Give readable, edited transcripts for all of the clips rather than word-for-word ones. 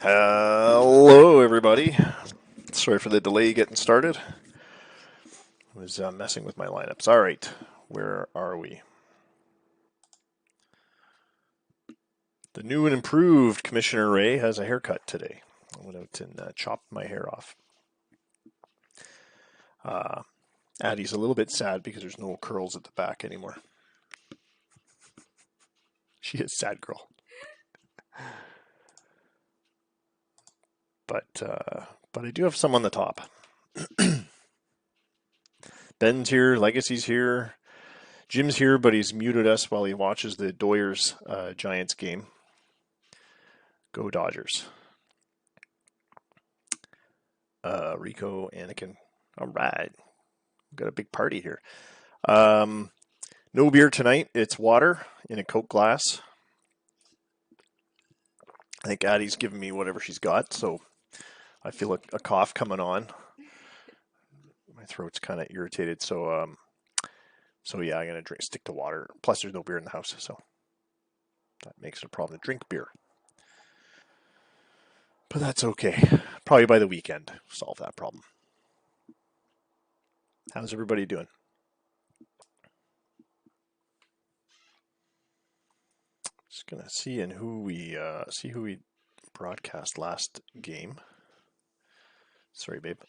Hello, everybody. Sorry for the delay getting started. I was messing with my lineups. All right, where are we? The new and improved Commissioner Ray has a haircut today. I went out and chopped my hair off. Addie's a little bit sad because there's no curls at the back anymore. She is a sad girl. But I do have some on the top. Ben's here, Legacy's here, Jim's here, but he's muted us while he watches the Doyers Giants game. Go Dodgers. Rico, Anakin. All right. We've got a big party here. No beer tonight. It's water in a Coke glass. I think Addie's giving me whatever she's got, so I feel a cough coming on. My throat's kind of irritated, so yeah, I'm gonna stick to water. Plus, there's no beer in the house, so that makes it a problem to drink beer. But that's okay. Probably by the weekend, solve that problem. How's everybody doing? Just gonna see who we broadcast last game. Sorry, babe.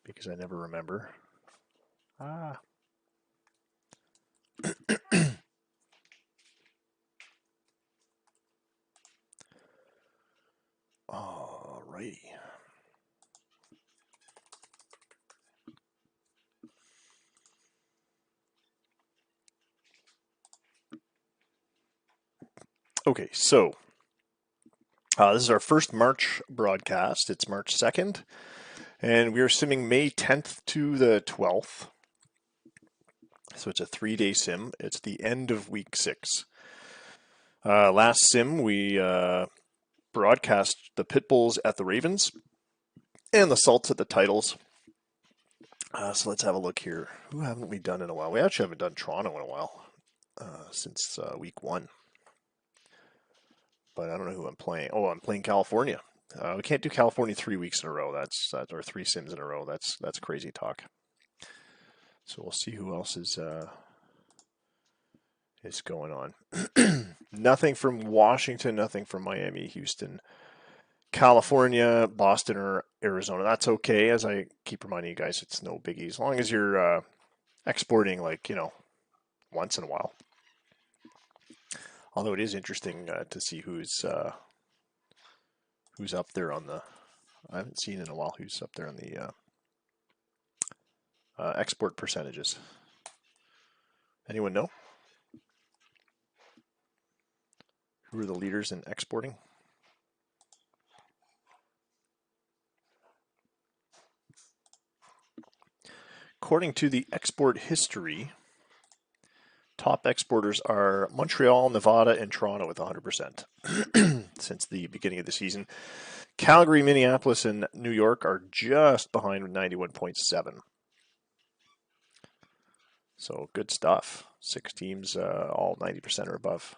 Because I never remember. Alrighty. Okay, so this is our first March broadcast. It's March 2nd, and we are simming May 10th to the 12th. So it's a 3-day sim. It's the end of week 6. Last sim, we broadcast the Pitbulls at the Ravens and the Salts at the Titles. So let's have a look here. Who haven't we done in a while? We actually haven't done Toronto in a while, since week 1. But I don't know who I'm playing. Oh, I'm playing California. We can't do California 3 weeks in a row. That's or 3 sims in a row. That's crazy talk. So we'll see who else is going on. Nothing from Washington. Nothing from Miami, Houston, California, Boston, or Arizona. That's okay. As I keep reminding you guys, it's no biggie as long as you're exporting, like, once in a while. Although it is interesting to see who's up there on the. I haven't seen in a while who's up there on the export percentages. Anyone know? Who are the leaders in exporting? According to the export history, top exporters are Montreal, Nevada, and Toronto with 100% since the beginning of the season. Calgary, Minneapolis, and New York are just behind with 91.7. So good stuff. 6 teams, all 90% or above.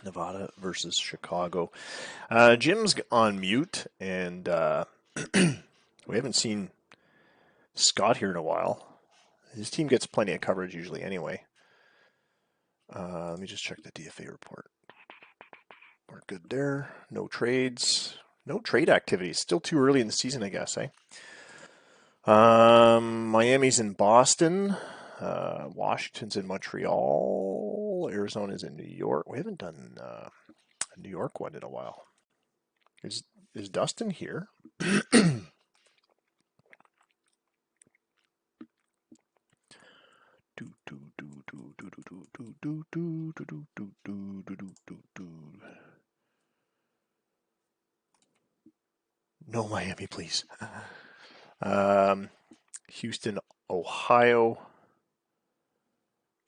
Nevada versus Chicago. Jim's on mute, and we haven't seen Scott here in a while. His team gets plenty of coverage usually anyway. Let me just check the DFA report. We're good there. No trades. No trade activity. Still too early in the season, I guess, eh? Miami's in Boston. Washington's in Montreal. Arizona's in New York. We haven't done a New York one in a while. Is Dustin here? No Miami, please. Houston, Ohio,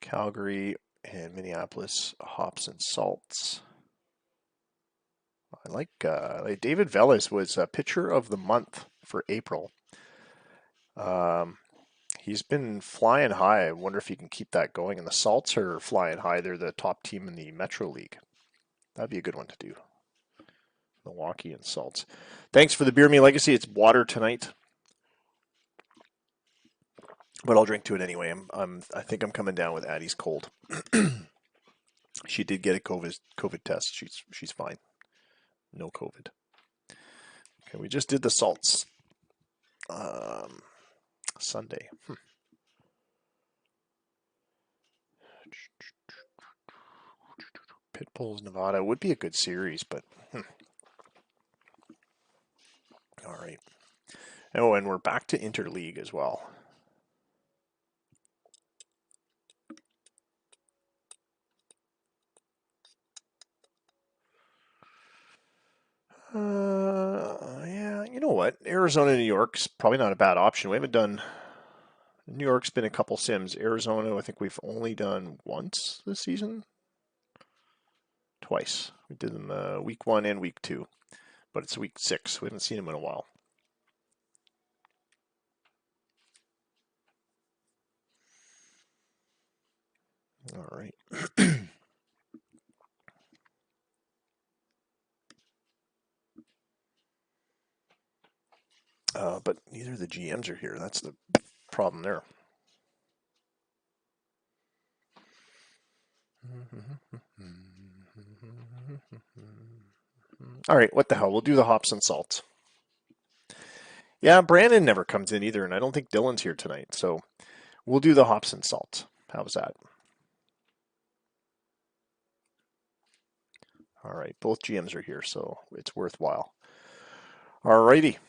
Calgary, and Minneapolis, hops and salts. I like David Velas was a pitcher of the month for April. He's been flying high. I wonder if he can keep that going. And the Salts are flying high. They're the top team in the Metro League. That'd be a good one to do. Milwaukee and Salts. Thanks for the Beer Me Legacy. It's water tonight, but I'll drink to it anyway. I think I'm coming down with Addie's cold. She did get a COVID test. She's fine. No COVID. Okay, we just did the Salts. Sunday. Pitbulls, Nevada would be a good series, but all right. Oh, and we're back to Interleague as well. Yeah, you know what? Arizona, New York's probably not a bad option. We haven't done. New York's been a couple sims. Arizona, I think we've only done once this season. Twice. We did them week 1 and week 2, but it's week 6. We haven't seen them in a while. All right. But neither of the GMs are here. That's the problem there. All right, what the hell? We'll do the hops and salts. Yeah, Brandon never comes in either, and I don't think Dylan's here tonight. So we'll do the hops and salts. How's that? All right, both GMs are here, so it's worthwhile. All righty.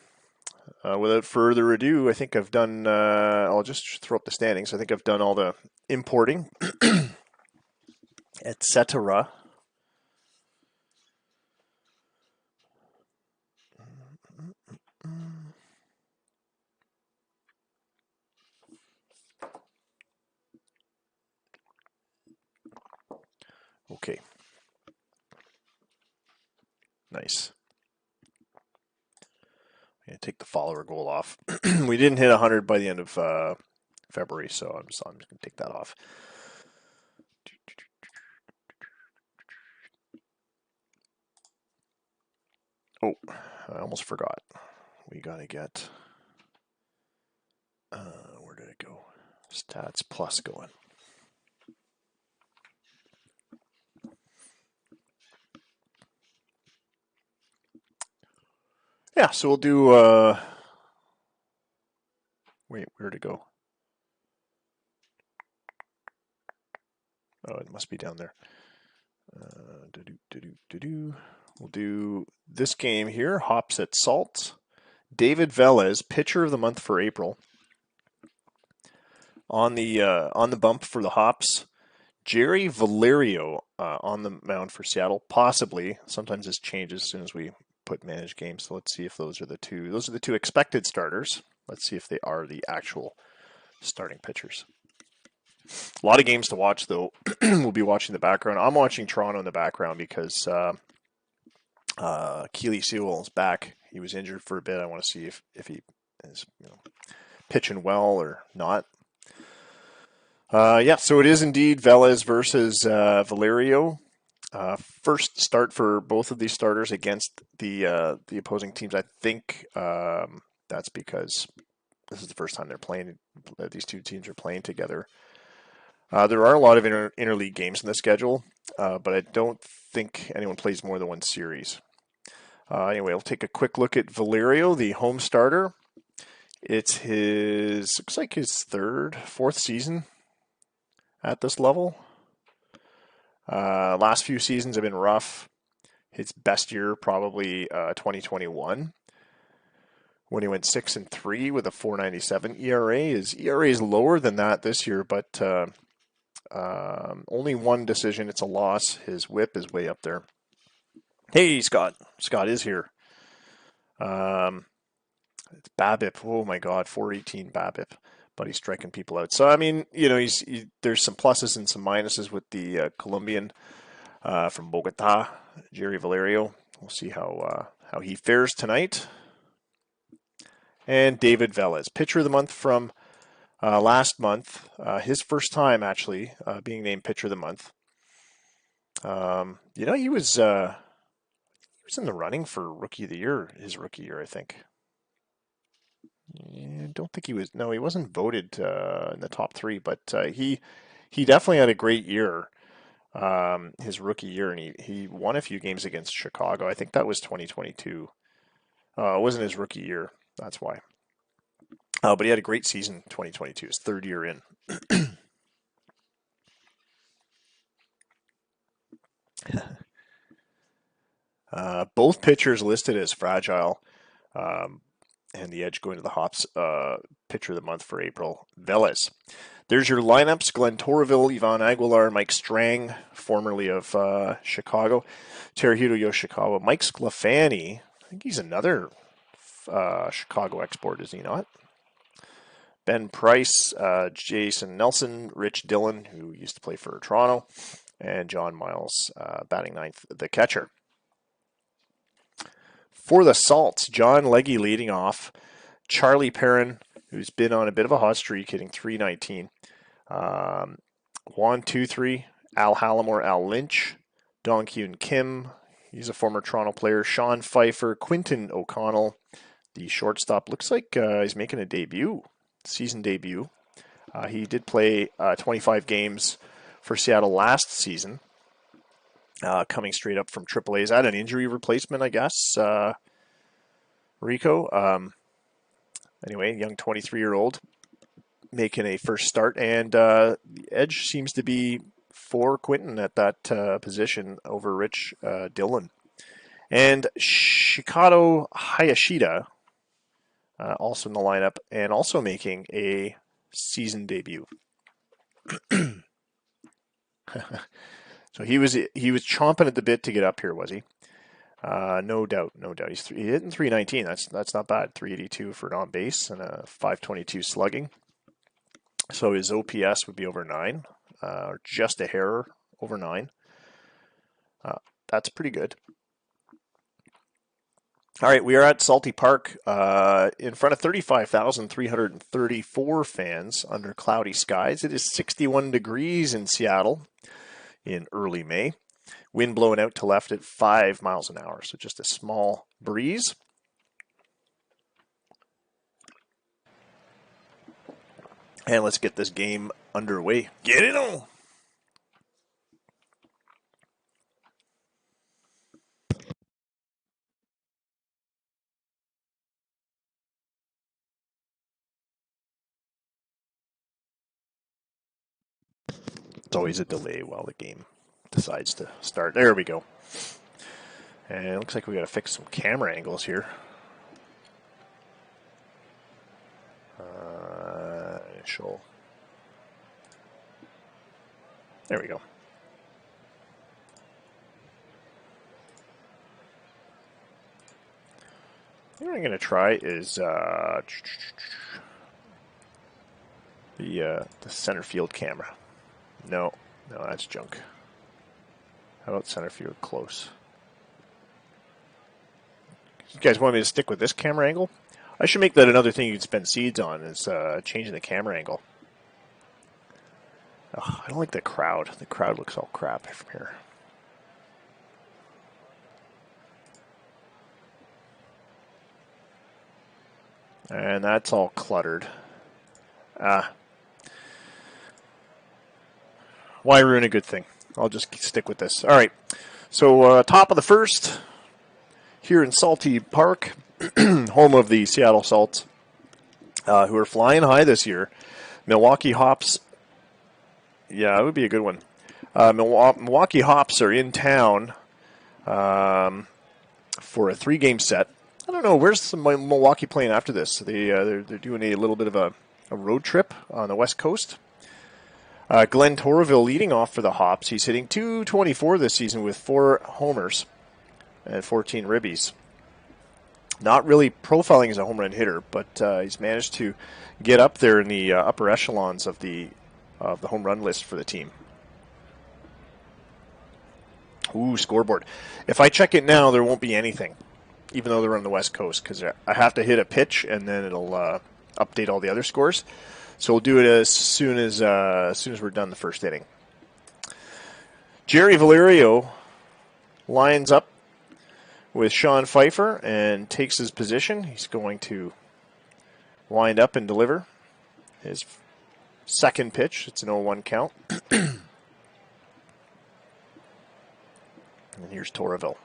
Without further ado, I think I've done, I'll just throw up the standings. I think I've done all the importing, etc. Okay. Nice. I'm going to take the follower goal off. We didn't hit 100 by the end of February, so I'm just going to take that off. Oh, I almost forgot. We got to get, where did it go? Stats plus going. Yeah, so we'll do, wait, where'd it go? Oh, it must be down there. We'll do this game here, hops at Salt. David Velez, pitcher of the month for April. On the bump for the hops, Jerry Valerio on the mound for Seattle, possibly. Sometimes this changes as soon as we put managed games. So let's see if those are the two. Those are the two expected starters. Let's see if they are the actual starting pitchers. A lot of games to watch, though. We'll be watching the background. I'm watching Toronto in the background because Keely Sewell is back. He was injured for a bit. I want to see if he is pitching well or not. Yeah, so it is indeed Velez versus Valerio. First start for both of these starters against the opposing teams. I think that's because this is the first time they're playing. These two teams are playing together. There are a lot of interleague games in the schedule, but I don't think anyone plays more than one series. Anyway, we'll take a quick look at Valerio, the home starter. It's looks like his fourth season at this level. Last few seasons have been rough. His best year probably 2021 when he went 6-3 with a 4.97 ERA. His ERA is lower than that this year, but only one decision. It's a loss. His WHIP is way up there. Hey, Scott. Scott is here. It's BABIP. Oh my God, 418 BABIP. But he's striking people out. So I mean, there's some pluses and some minuses with the Colombian from Bogota, Jerry Valerio. We'll see how he fares tonight. And David Velez, pitcher of the month from last month. His first time actually being named pitcher of the month. He was in the running for rookie of the year, his rookie year, I think. I don't think he was. No, he wasn't voted in the top three, but he definitely had a great year, his rookie year, and he won a few games against Chicago. I think that was 2022. It wasn't his rookie year, that's why. But he had a great season 2022, his third year in. Both pitchers listed as fragile, and the edge going to the Hops pitcher of the month for April, Velez. There's your lineups: Glenn Torville, Ivan Aguilar, Mike Strang, formerly of Chicago, Teruhito Yoshikawa, Mike Sclafani. I think he's another Chicago export, is he not? Ben Price, Jason Nelson, Rich Dillon, who used to play for Toronto, and John Miles batting ninth, the catcher. For the Salts, John Legge leading off, Charlie Perrin, who's been on a bit of a hot streak, hitting .319, Juan Two-Three, Al Hallamore, Al Lynch, Dong Hyun Kim, he's a former Toronto player, Sean Pfeiffer, Quinton O'Connell, the shortstop, looks like he's making a debut, season debut. He did play 25 games for Seattle last season, coming straight up from AAA. Is that an injury replacement, I guess, Rico? Anyway, young 23-year-old making a first start, and the edge seems to be for Quinton at that position over Rich Dillon. And Shikado Hayashida, also in the lineup, and also making a season debut. So he was chomping at the bit to get up here, was he? No doubt. He's hitting .319. That's not bad. .382 for an on base and a .522 slugging. So his OPS would be over 9, or just a hair over 9. That's pretty good. All right, we are at Salty Park in front of 35,334 fans under cloudy skies. It is 61 degrees in Seattle in early May. Wind blowing out to left at 5 miles an hour, so just a small breeze. And let's get this game underway. Get it on! It's always a delay while the game decides to start. There we go. And it looks like we got to fix some camera angles here. Initial. There we go. What I'm going to try is the center field camera. No, that's junk. How about center field close? You guys want me to stick with this camera angle? I should make that another thing you can spend seeds on, is changing the camera angle. Ugh, I don't like the crowd. The crowd looks all crap from here. And that's all cluttered. Why ruin a good thing? I'll just stick with this. All right. So top of the first here in Salty Park, home of the Seattle Salts, who are flying high this year. Milwaukee Hops. Yeah, it would be a good one. Milwaukee Hops are in town for a 3-game set. I don't know, where's Milwaukee playing after this? They're doing a little bit of a road trip on the West Coast. Glenn Torville leading off for the Hops. He's hitting .224 this season with 4 homers and 14 ribbies. Not really profiling as a home run hitter, but he's managed to get up there in the upper echelons of the home run list for the team. Ooh, scoreboard. If I check it now, there won't be anything. even though they're on the West Coast, because I have to hit a pitch and then it'll update all the other scores. So we'll do it as soon as we're done the first inning. Jerry Valerio lines up with Sean Pfeiffer and takes his position. He's going to wind up and deliver his second pitch. It's an 0-1 count. And here's Torreville.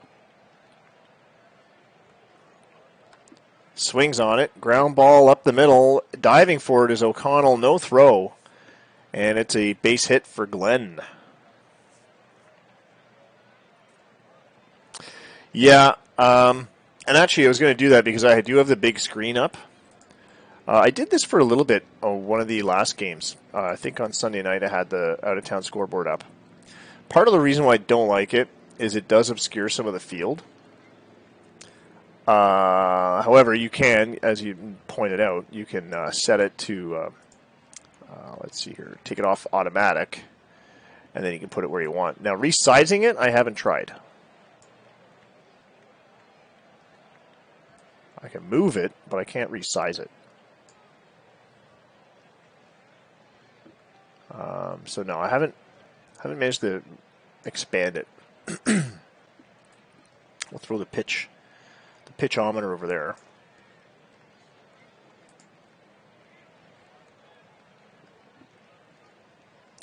Swings on it. Ground ball up the middle. Diving for it is O'Connell. No throw. And it's a base hit for Glenn. Yeah. And actually, I was going to do that because I do have the big screen up. I did this for a little bit on one of the last games. I think on Sunday night I had the out-of-town scoreboard up. Part of the reason why I don't like it is it does obscure some of the field. However, you can, as you pointed out, you can set it to, let's see here, take it off automatic, and then you can put it where you want. Now, resizing it, I haven't tried. I can move it, but I can't resize it. So no, I haven't managed to expand it. We'll throw the pitchometer over there.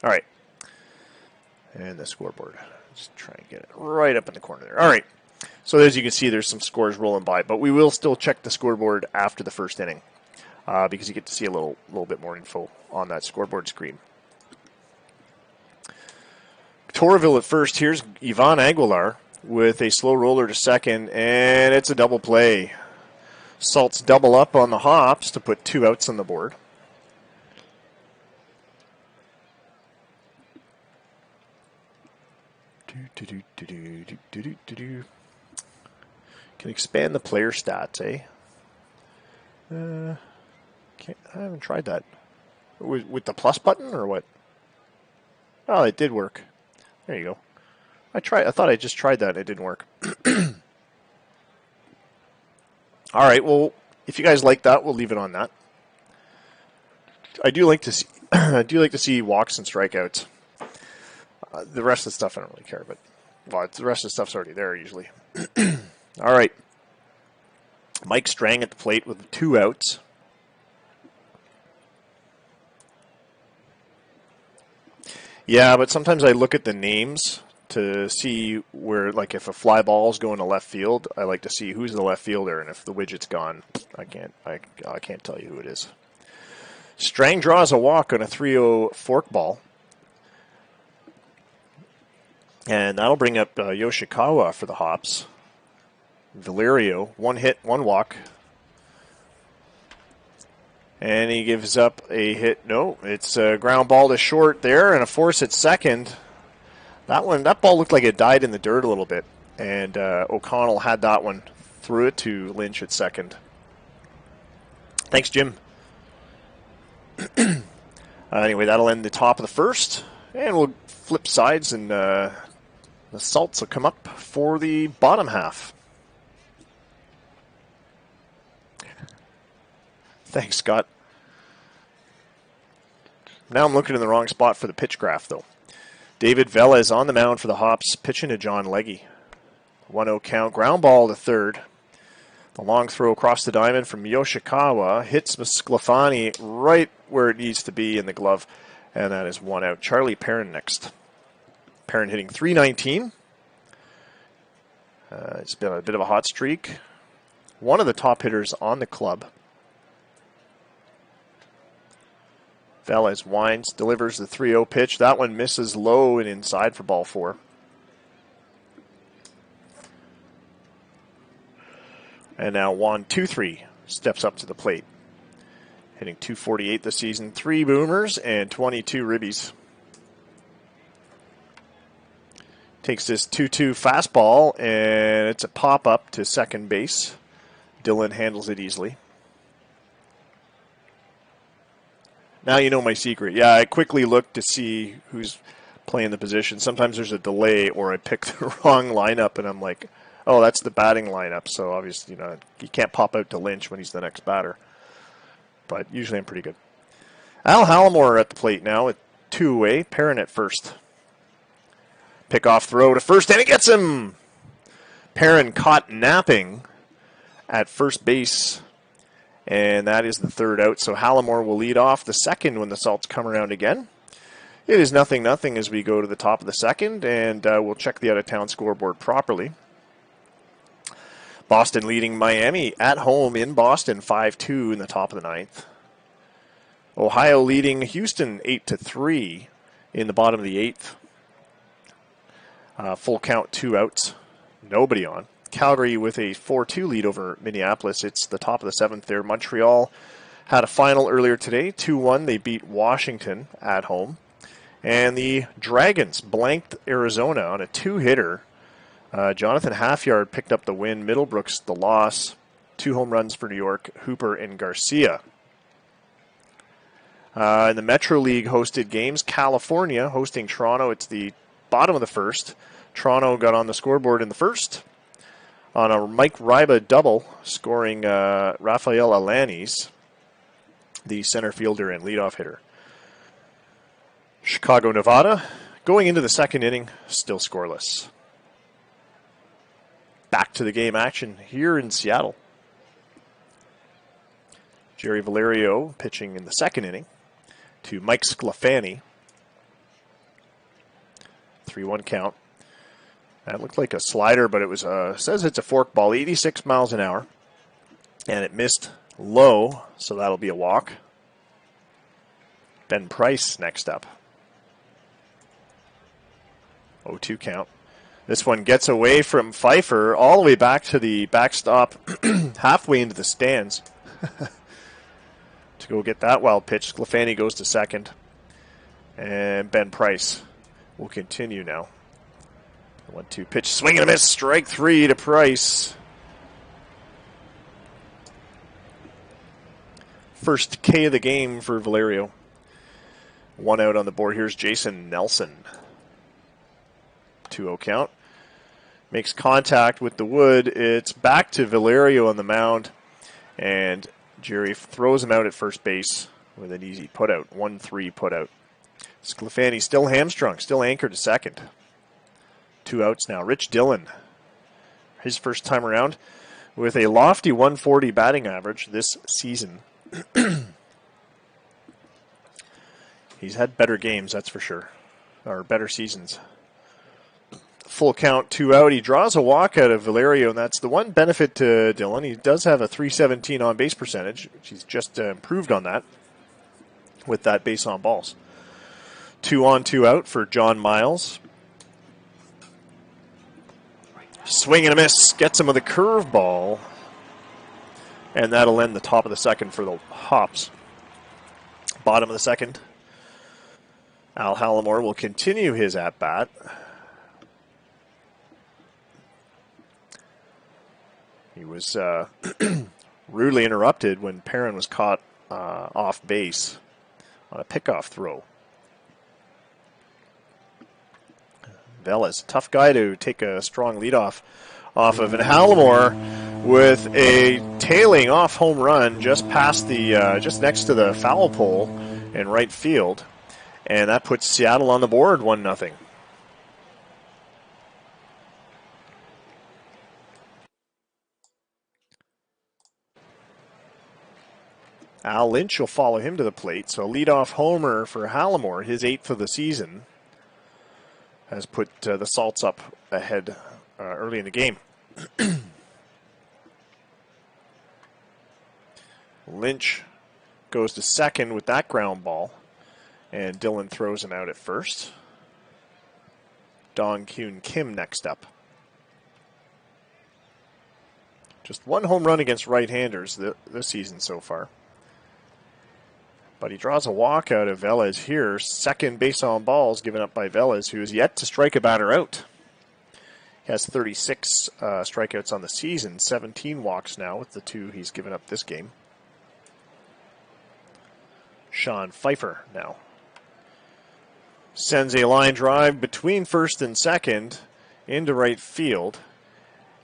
All right. And the scoreboard. Just try and get it right up in the corner there. All right. So as you can see, there's some scores rolling by, but we will still check the scoreboard after the first inning because you get to see a little bit more info on that scoreboard screen. Torreville at first. Here's Ivan Aguilar with a slow roller to second, and it's a double play. Salts double up on the hops to put 2 outs on the board. Can expand the player stats, eh? I haven't tried that. With the plus button or what? Oh, it did work. There you go. I thought I just tried that and it didn't work. All right, well, if you guys like that, we'll leave it on that. I do like to see walks and strikeouts. The rest of the stuff I don't really care, but the rest of the stuff's already there usually. All right. Mike Strang at the plate with 2 outs. Yeah, but sometimes I look at the names to see where, like, if a fly ball is going to left field, I like to see who's the left fielder, and if the widget's gone, I can't tell you who it is. Strang draws a walk on a 3-0 forkball, and that'll bring up Yoshikawa for the hops. Valerio, 1 hit, 1 walk. And he gives up a hit. No, it's a ground ball to short there and a force at second. That ball looked like it died in the dirt a little bit. And O'Connell had that one. Threw it to Lynch at second. Thanks, Jim. Anyway, that'll end the top of the first. And we'll flip sides and the Salts will come up for the bottom half. Thanks, Scott. Now I'm looking in the wrong spot for the pitch graph, though. David Velez on the mound for the Hops, pitching to John Legge. 1-0 count. Ground ball to third. The long throw across the diamond from Yoshikawa hits Sclafani right where it needs to be in the glove, and that is 1 out. Charlie Perrin next. Perrin hitting .319. It's been a bit of a hot streak. One of the top hitters on the club. Velez winds, delivers the 3-0 pitch. That one misses low and inside for ball 4. And now Juan 2-3 steps up to the plate. Hitting .248 this season. 3 boomers and 22 ribbies. Takes this 2-2 fastball, and it's a pop-up to second base. Dylan handles it easily. Now you know my secret. Yeah, I quickly look to see who's playing the position. Sometimes there's a delay or I pick the wrong lineup and I'm like, Oh, that's the batting lineup. So obviously, you can't pop out to Lynch when he's the next batter. But usually I'm pretty good. Al Hallamore at the plate now with 2 away. Perrin at first. Pick-off throw to first, and he gets him! Perrin caught napping at first base, and that is the 3rd out. So Hallamore will lead off the 2nd when the Salts come around again. It is 0-0 as we go to the top of the 2nd, and we'll check the out-of-town scoreboard properly. Boston leading Miami at home in Boston 5-2 in the top of the 9th. Ohio leading Houston 8-3 in the bottom of the 8th. Full count, 2 outs, nobody on. Calgary with a 4-2 lead over Minneapolis. It's the top of the 7th there. Montreal had a final earlier today, 2-1. They beat Washington at home. And the Dragons blanked Arizona on a 2-hitter. Jonathan Halfyard picked up the win. Middlebrooks the loss. 2 home runs for New York, Hooper and Garcia. In the Metro League hosted games, California hosting Toronto. It's the bottom of the 1st. Toronto got on the scoreboard in the 1st on a Mike Ryba double, scoring Rafael Alanis, the center fielder and leadoff hitter. Chicago, Nevada, going into the 2nd inning, still scoreless. Back to the game action here in Seattle. Jerry Valerio pitching in the 2nd inning to Mike Sclafani. 3-1 count. That looked like a slider, but it was says it's a fork ball, 86 miles an hour. And it missed low, so that'll be a walk. Ben Price next up. 0-2 count. This one gets away from Pfeiffer all the way back to the backstop, halfway into the stands. To go get that wild pitch. Sclafani goes to 2nd. And Ben Price will continue now. 1-2 pitch, swing and a miss, strike 3 to Price. First K of the game for Valerio. 1 out on the board. Here's Jason Nelson. 2-0 count. Makes contact with the wood. It's back to Valerio on the mound. And Jerry throws him out at first base with an easy putout. 1-3 putout. Sclafani still hamstrung, still anchored to 2nd. 2 outs now. Rich Dillon, his first time around, with a lofty 140 batting average this season. He's had better games, that's for sure, or better seasons. Full count, 2 out. He draws a walk out of Valerio, and that's the one benefit to Dillon. He does have a .317 on base percentage, which he's just improved on that with that base on balls. 2 on, 2 out for John Miles. Swing and a miss. Gets him with a curveball. And that'll end the top of the 2nd for the Hops. Bottom of the 2nd. Al Hallamore will continue his at-bat. He was rudely interrupted when Perrin was caught off base on a pickoff throw. Velez, tough guy to take a strong leadoff off of. And Hallamore with a tailing off home run just past the, just next to the foul pole in right field. And that puts Seattle on the board 1-0. Al Lynch will follow him to the plate. So leadoff homer for Hallamore, his 8th of the season, has put the Salts up ahead early in the game. Lynch goes to 2nd with that ground ball, and Dillon throws him out at first. Dong Kyun Kim next up. Just 1 home run against right-handers this season so far. But he draws a walk out of Velez here. 2nd base on balls given up by Velez, who is yet to strike a batter out. He has 36 strikeouts on the season, 17 walks now with the 2 he's given up this game. Sean Pfeiffer now sends a line drive between 1st and 2nd into right field.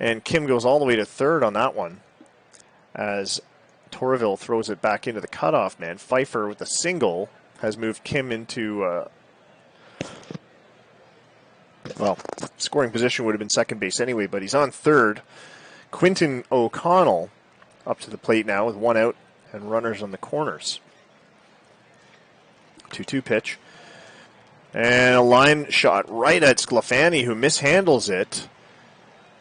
And Kim goes all the way to third on that one as Torville throws it back into the cutoff man. Pfeiffer with a single has moved Kim into, well, scoring position would have been second base anyway, but he's on third. Quinton O'Connell up to the plate now with one out and runners on the corners. 2-2 pitch. And a line shot right at Sclafani, who mishandles it.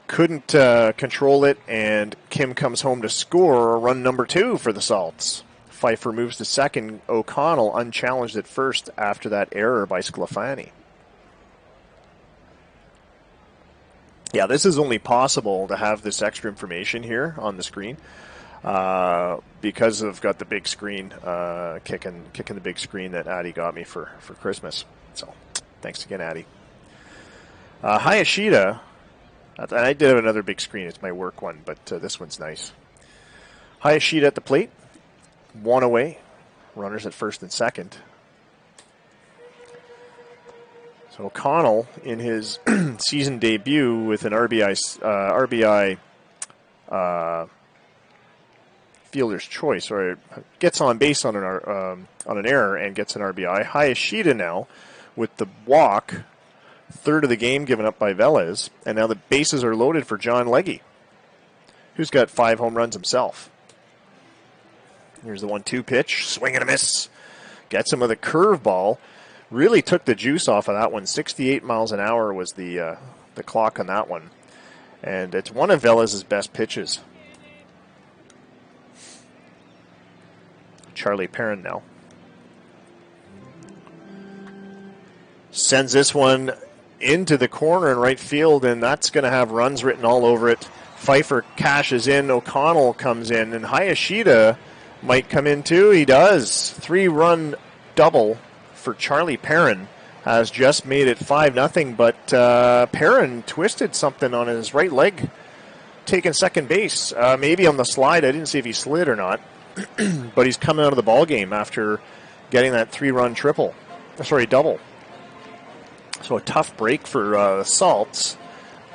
Couldn't control it, and Kim comes home to score run number 2 for the Salts. Pfeiffer moves to second. O'Connell unchallenged at first after that error by Sclafani. Yeah, this is only possible to have this extra information here on the screen because I've got the big screen, kicking the big screen that Addie got me for Christmas. So, thanks again, Addie. Hayashida, I did have another big screen. It's my work one, but this one's nice. Hayashida at the plate, one away. Runners at first and second. So O'Connell in his season debut with an RBI fielder's choice, or gets on base on an error and gets an RBI. Hayashida now with the walk, third of the game given up by Velez, and now the bases are loaded for John Legge, who's got 5 home runs himself. Here's the 1-2 pitch, swing and a miss. Gets him with a curveball. Really took the juice off of that one. 68 miles an hour was the clock on that one. And it's one of Velez's best pitches. Charlie Perrin now. Sends this one into the corner in right field, and that's going to have runs written all over it. Pfeiffer cashes in. O'Connell comes in, and Hayashida might come in too. He does. 3-run double for Charlie Perrin has just made it 5-0, but Perrin twisted something on his right leg, taking second base. Maybe on the slide. I didn't see if he slid or not, but he's coming out of the ball game after getting that 3-run double. So a tough break for the Salts,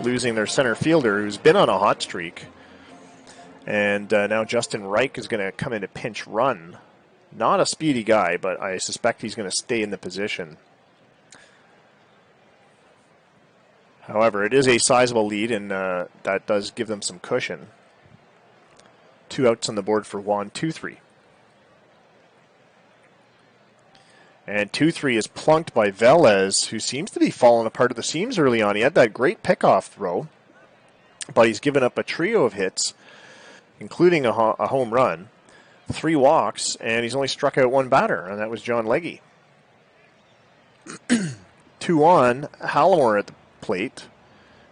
losing their center fielder who's been on a hot streak. And now Justin Reich is going to come in to pinch run. Not a speedy guy, but I suspect he's going to stay in the position. However, it is a sizable lead, and that does give them some cushion. 2 outs on the board for Juan 2-3. And 2-3 is plunked by Velez, who seems to be falling apart at the seams early on. He had that great pickoff throw, but he's given up a trio of hits, including a home run, 3 walks, and he's only struck out 1 batter, and that was John Legge. 2-on, Hallamore at the plate.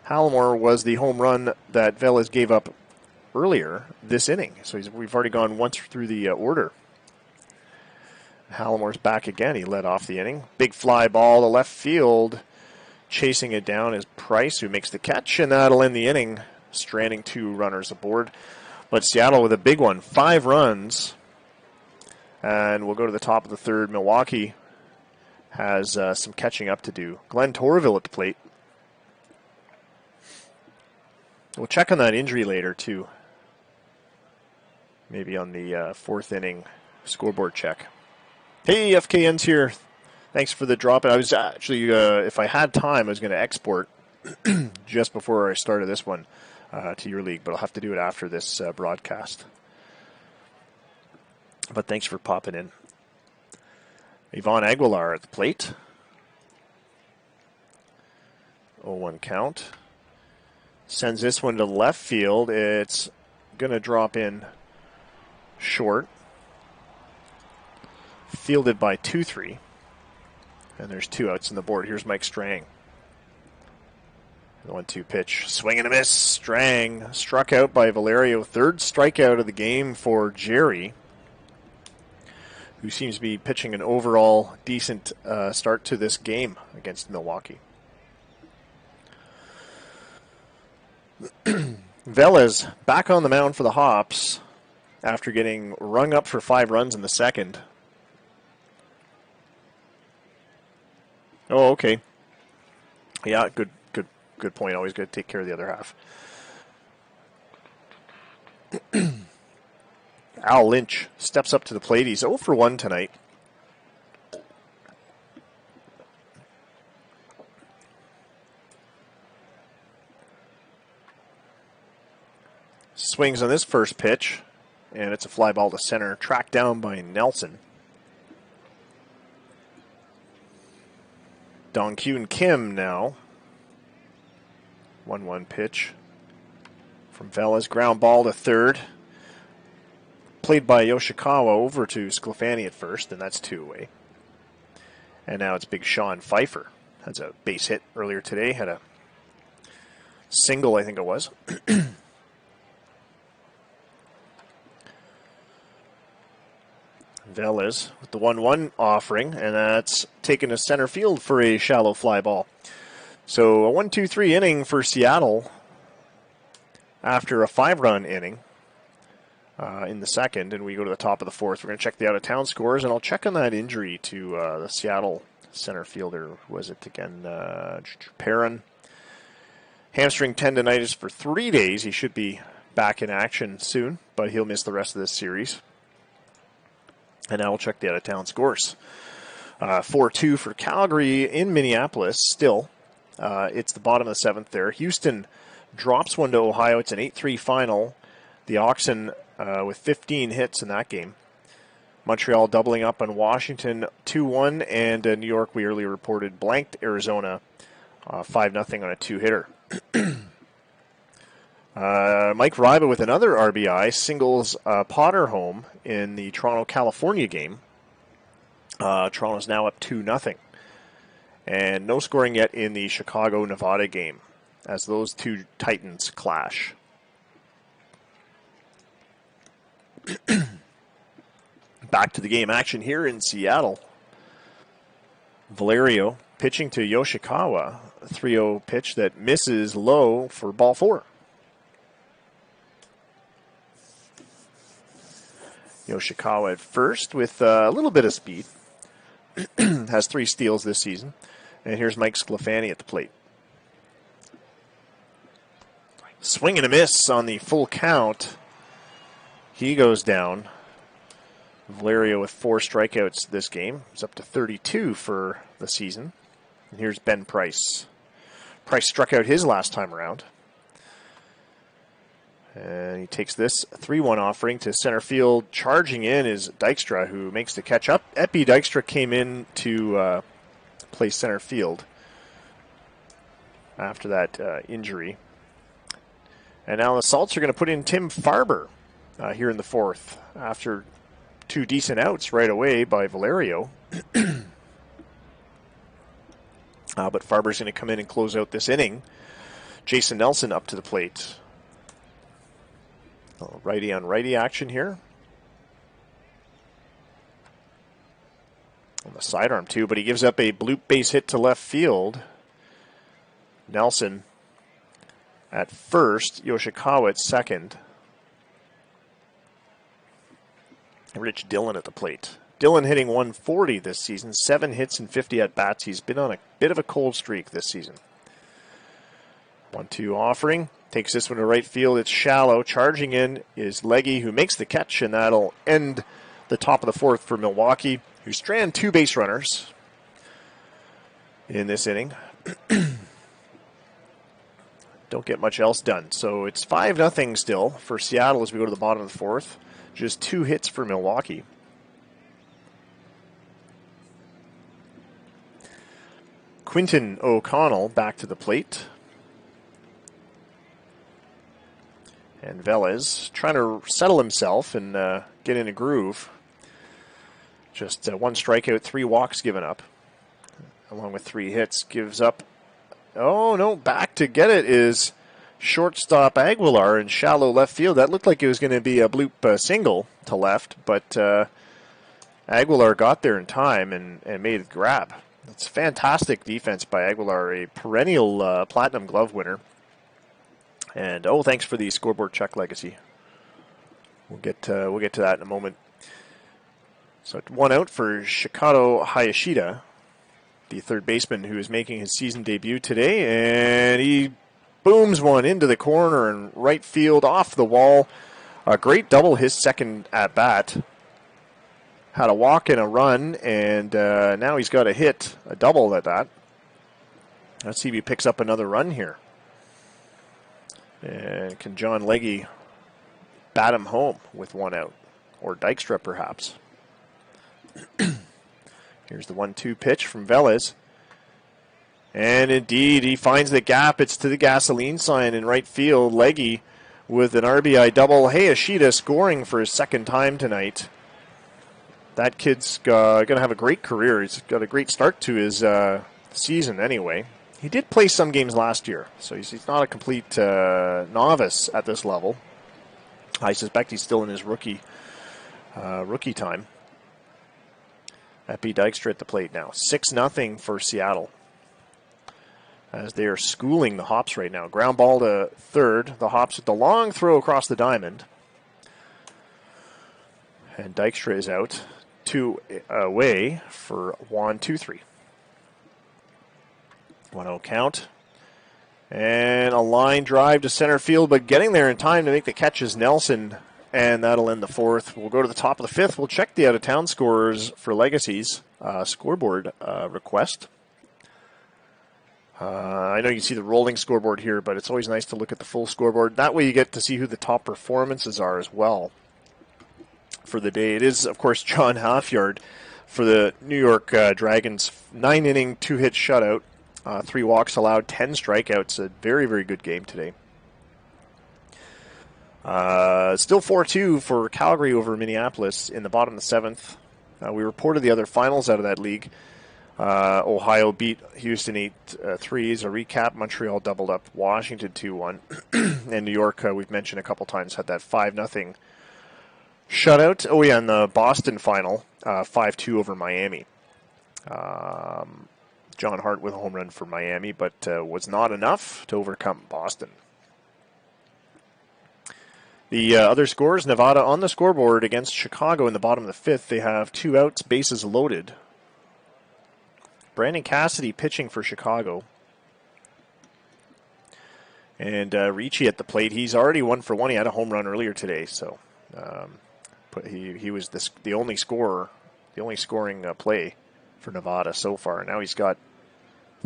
Hallamore was the home run that Velez gave up earlier this inning, so we've already gone once through the order. Hallamore's back again. He led off the inning. Big fly ball to left field. Chasing it down is Price, who makes the catch, and that'll end the inning, stranding 2 runners aboard. But Seattle with a big one, 5 runs. And we'll go to the top of the third. Milwaukee has some catching up to do. Glenn Torville at the plate. We'll check on that injury later, too. Maybe on the 4th inning scoreboard check. Hey, FKN's here. Thanks for the drop. I was actually, if I had time, I was going to export just before I started this one to your league, but I'll have to do it after this broadcast. But thanks for popping in. Yvonne Aguilar at the plate. 0-1 count. Sends this one to left field. It's going to drop in short. Fielded by 2-3. And there's 2 outs on the board. Here's Mike Strang. The 1-2 pitch. Swing and a miss. Strang struck out by Valerio. 3rd strikeout of the game for Jerry, who seems to be pitching an overall decent start to this game against Milwaukee. Velez back on the mound for the Hops after getting rung up for 5 runs in the second. Oh, okay. Yeah, good point. Always got to take care of the other half. Al Lynch steps up to the plate. He's 0 for 1 tonight. Swings on this first pitch, and it's a fly ball to center, tracked down by Nelson. Dong-Kyun Kim now. 1-1 pitch from Velas. Ground ball to third. Played by Yoshikawa over to Sclafani at first, and that's 2 away. And now it's Big Sean Pfeiffer. Has a base hit earlier today. Had a single, I think it was. Velas with the 1-1 offering, and that's taken to center field for a shallow fly ball. So a 1-2-3 inning for Seattle after a 5-run inning in the second, and we go to the top of the fourth. We're going to check the out-of-town scores, and I'll check on that injury to the Seattle center fielder. Was it again Perrin? Hamstring tendonitis for 3 days. He should be back in action soon, but he'll miss the rest of this series. And now we'll check the out-of-town scores. 4-2 for Calgary in Minneapolis still. It's the bottom of the seventh there. Houston drops one to Ohio. It's an 8-3 final. The Oxen with 15 hits in that game. Montreal doubling up on Washington 2-1. And New York, we earlier reported, blanked Arizona 5-0 on a 2-hitter. Mike Reiba with another RBI singles Potter home in the Toronto-California game. Toronto's now up 2-0. And no scoring yet in the Chicago-Nevada game as those two Titans clash. Back to the game action here in Seattle. Valerio pitching to Yoshikawa. A 3-0 pitch that misses low for ball 4. Yoshikawa at first with a little bit of speed. Has 3 steals this season. And here's Mike Sclafani at the plate. Swing and a miss on the full count. He goes down. Valerio with 4 strikeouts this game. He's up to 32 for the season. And here's Ben Price. Price struck out his last time around. And he takes this 3-1 offering to center field. Charging in is Dykstra, who makes the catch up. Epi Dykstra came in to play center field after that injury. And now the Salts are going to put in Tim Farber here in the fourth after 2 decent outs right away by Valerio. But Farber's going to come in and close out this inning. Jason Nelson up to the plate. Righty on righty action here. On the sidearm too, but he gives up a bloop base hit to left field. Nelson at first, Yoshikawa at second. Rich Dillon at the plate. Dillon hitting 140 this season, 7 hits and 50 at-bats. He's been on a bit of a cold streak this season. 1-2 offering. Takes this one to right field. It's shallow. Charging in is Leggy, who makes the catch, and that'll end the top of the fourth for Milwaukee, who strand 2 base runners in this inning. Don't get much else done. So it's 5-0 still for Seattle as we go to the bottom of the fourth. Just 2 hits for Milwaukee. Quinton O'Connell back to the plate. And Velez trying to settle himself and get in a groove. Just 1 strikeout, 3 walks given up, along with 3 hits. Gives up. Oh, no, back to get it is shortstop Aguilar in shallow left field. That looked like it was going to be a bloop single to left, but Aguilar got there in time and made a grab. That's fantastic defense by Aguilar, a perennial Platinum Glove winner. And thanks for the scoreboard check, Legacy. We'll get to that in a moment. So 1 out for Shikado Hayashida, the third baseman who is making his season debut today, and he booms one into the corner and right field off the wall. A great double his second at bat. Had a walk and a run, and now he's got a hit, a double at that. Let's see if he picks up another run here. And can John Legge bat him home with one out? Or Dykstra, perhaps. Here's the 1-2 pitch from Velez. And indeed, he finds the gap. It's to the gasoline sign in right field. Legge with an RBI double. Hayashida scoring for his second time tonight. That kid's going to have a great career. He's got a great start to his season anyway. He did play some games last year, so he's not a complete novice at this level. I suspect he's still in his rookie time. Epi Dykstra at the plate now. 6-0 for Seattle, as they are schooling the Hops right now. Ground ball to third. The Hops with the long throw across the diamond. And Dykstra is out. 2 away for 1-2-3. 1-0 count. And a line drive to center field, but getting there in time to make the catch is Nelson. And that'll end the fourth. We'll go to the top of the fifth. We'll check the out-of-town scores for Legacy's scoreboard request. I know you see the rolling scoreboard here, but it's always nice to look at the full scoreboard. That way you get to see who the top performances are as well for the day. It is, of course, John Halfyard for the New York Dragons. 9-inning, 2-hit shutout. 3 walks allowed, 10 strikeouts. A very, very good game today. Still 4-2 for Calgary over Minneapolis in the bottom of the 7th. We reported the other finals out of that league. Ohio beat Houston 8-3. A recap. Montreal doubled up Washington 2-1. And New York, we've mentioned a couple times, had that 5-0 shutout. Oh, yeah, in the Boston final, 5-2 over Miami. John Hart with a home run for Miami, but was not enough to overcome Boston. The other scores, Nevada on the scoreboard against Chicago in the bottom of the 5th. They have 2 outs, bases loaded. Brandon Cassidy pitching for Chicago. And Ricci at the plate. He's already 1 for 1. He had a home run earlier today, so he was the only scorer, the only scoring play for Nevada so far. Now he's got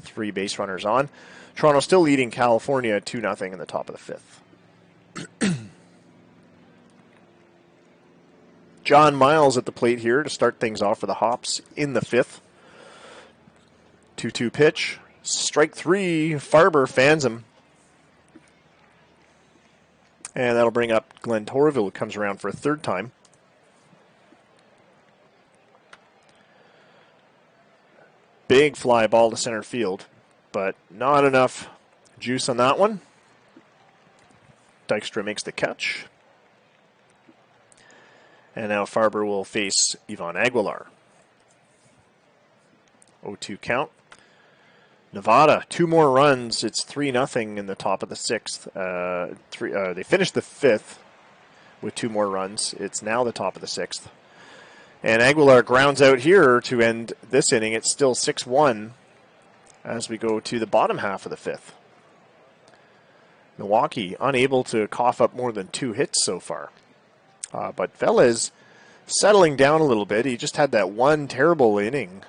3 base runners on. Toronto still leading California 2-0 in the top of the 5th. John Miles at the plate here to start things off for the Hops in the 5th. 2-2 pitch. Strike 3. Farber fans him. And that'll bring up Glenn Torville, who comes around for a third time. Big fly ball to center field, but not enough juice on that one. Dykstra makes the catch. And now Farber will face Ivan Aguilar. 0-2 count. Nevada, 2 more runs. It's 3-0 in the top of the 6th. They finished the 5th with 2 more runs. It's now the top of the 6th. And Aguilar grounds out here to end this inning. It's still 6-1 as we go to the bottom half of the 5th. Milwaukee unable to cough up more than 2 hits so far. But Velez settling down a little bit. He just had that one terrible inning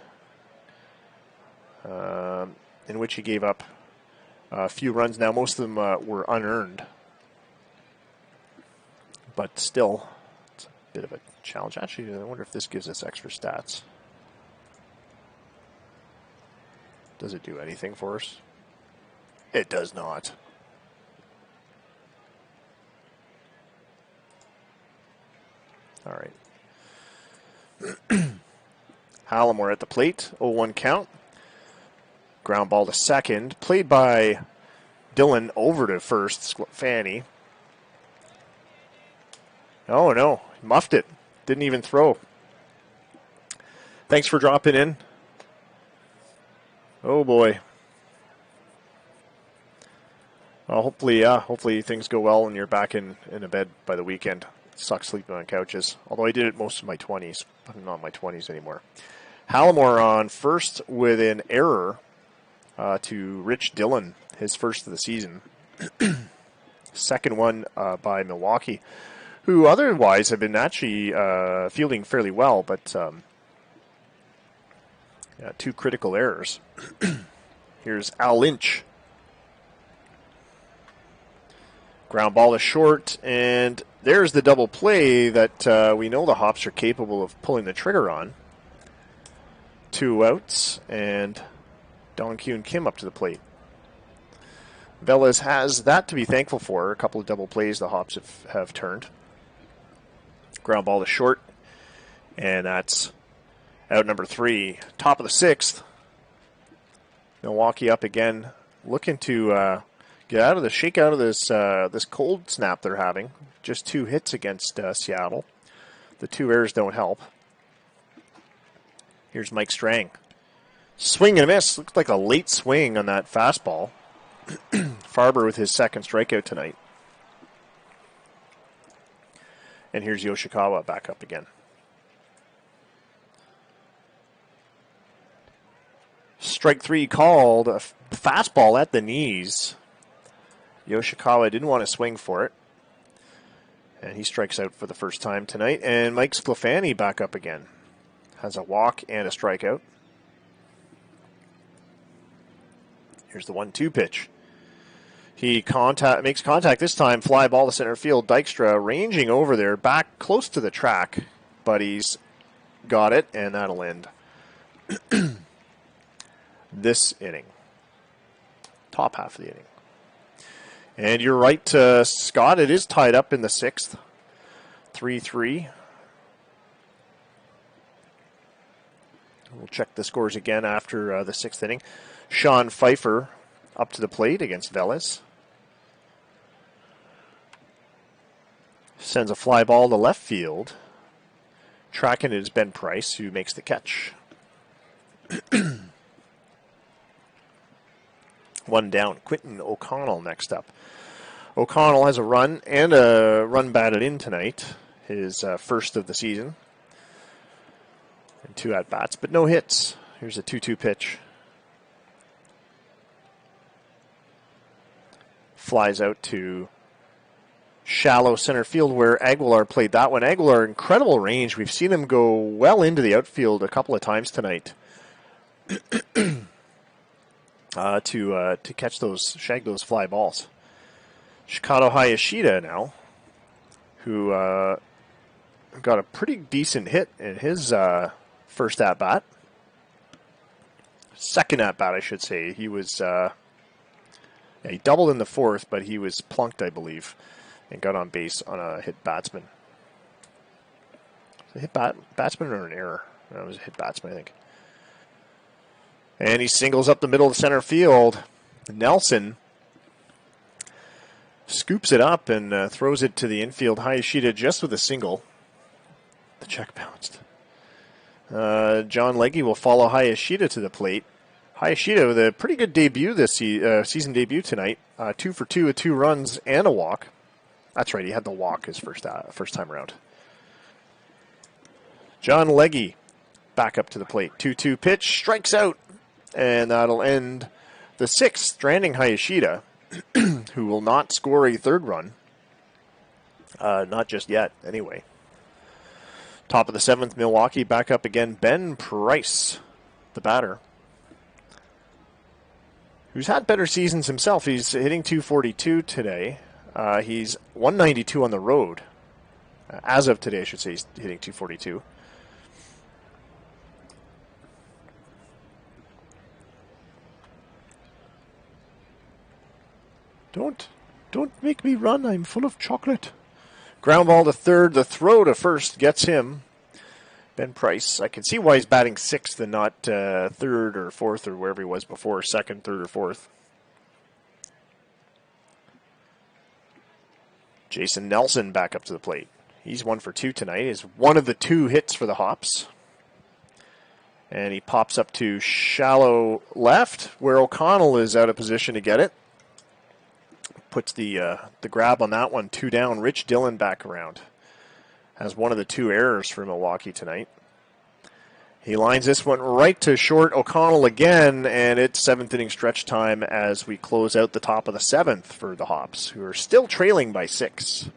in which he gave up a few runs. Now, most of them were unearned. But still, it's a bit of a challenge. Actually, I wonder if this gives us extra stats. Does it do anything for us? It does not. All right. Hallamore at the plate. 0-1 count. Ground ball to second. Played by Dillon over to first. Fanny. Oh, no. Muffed it. Didn't even throw. Thanks for dropping in. Oh, boy. Well, hopefully things go well and you're back in a bed by the weekend. It sucks sleeping on couches. Although I did it most of my 20s. I'm not in my 20s anymore. Hallamore on first with an error to Rich Dillon, his first of the season. Second one by Milwaukee, who otherwise have been actually fielding fairly well, but yeah, 2 critical errors. Here's Al Lynch. Ground ball is short, and there's the double play that we know the Hops are capable of pulling the trigger on. 2 outs, and Don Kuhn Kim up to the plate. Velez has that to be thankful for. A couple of double plays the Hops have turned. Ground ball is short, and that's out number 3. Top of the 6th. Milwaukee up again, looking to shake out of this cold snap they're having. Just 2 hits against Seattle. The 2 errors don't help. Here's Mike Strang. Swing and a miss. Looked like a late swing on that fastball. Farber with his 2nd strikeout tonight. And here's Yoshikawa back up again. Strike 3 called. A fastball at the knees. Yoshikawa didn't want to swing for it. And he strikes out for the first time tonight. And Mike Sclafani back up again. Has a walk and a strikeout. Here's the 1-2 pitch. He makes contact this time. Fly ball to center field. Dykstra ranging over there, back close to the track. But he's got it, and that'll end this inning. Top half of the inning. And you're right, Scott. It is tied up in the 6th. 3-3. We'll check the scores again after the 6th inning. Sean Pfeiffer up to the plate against Velez. Sends a fly ball to left field. Tracking it is Ben Price, who makes the catch. 1 down. Quentin O'Connell next up. O'Connell has a run and a run batted in tonight. His first of the season. And 2 at-bats, but no hits. Here's a 2-2 pitch. Flies out to shallow center field where Aguilar played that one. Aguilar, incredible range. We've seen him go well into the outfield a couple of times tonight to shag those fly balls. Shikado Hayashida now, who got a pretty decent hit in his first at-bat. Second at-bat, I should say. He was he doubled in the 4th, but he was plunked, I believe, and got on base on a hit batsman. Was it a hit batsman or an error? No, it was a hit batsman, I think. And he singles up the middle of the center field. Nelson scoops it up and throws it to the infield. Hayashida just with a single. The check bounced. John Legge will follow Hayashida to the plate. Hayashida with a pretty good debut this season debut tonight. 2 for 2 with 2 runs and a walk. That's right, he had the walk his first time around. John Legge back up to the plate. 2-2 pitch, strikes out. And that'll end the 6th, stranding Hayashida, who will not score a 3rd run. Not just yet, anyway. Top of the 7th, Milwaukee back up again. Ben Price, the batter, who's had better seasons himself. He's hitting .242 today. He's .192 on the road. As of today, I should say, he's hitting .242. Don't make me run. I'm full of chocolate. Ground ball to 3rd. The throw to 1st gets him. Ben Price. I can see why he's batting 6th and not 3rd or 4th or wherever he was before. 2nd, 3rd, or 4th. Jason Nelson back up to the plate. He's 1 for 2 tonight. He's one of the 2 hits for the Hops. And he pops up to shallow left, where O'Connell is out of position to get it. Puts the grab on that one, 2 down. Rich Dillon back around. Has one of the 2 errors for Milwaukee tonight. He lines this one right to short. O'Connell again, and it's 7th inning stretch time as we close out the top of the 7th for the Hops, who are still trailing by 6.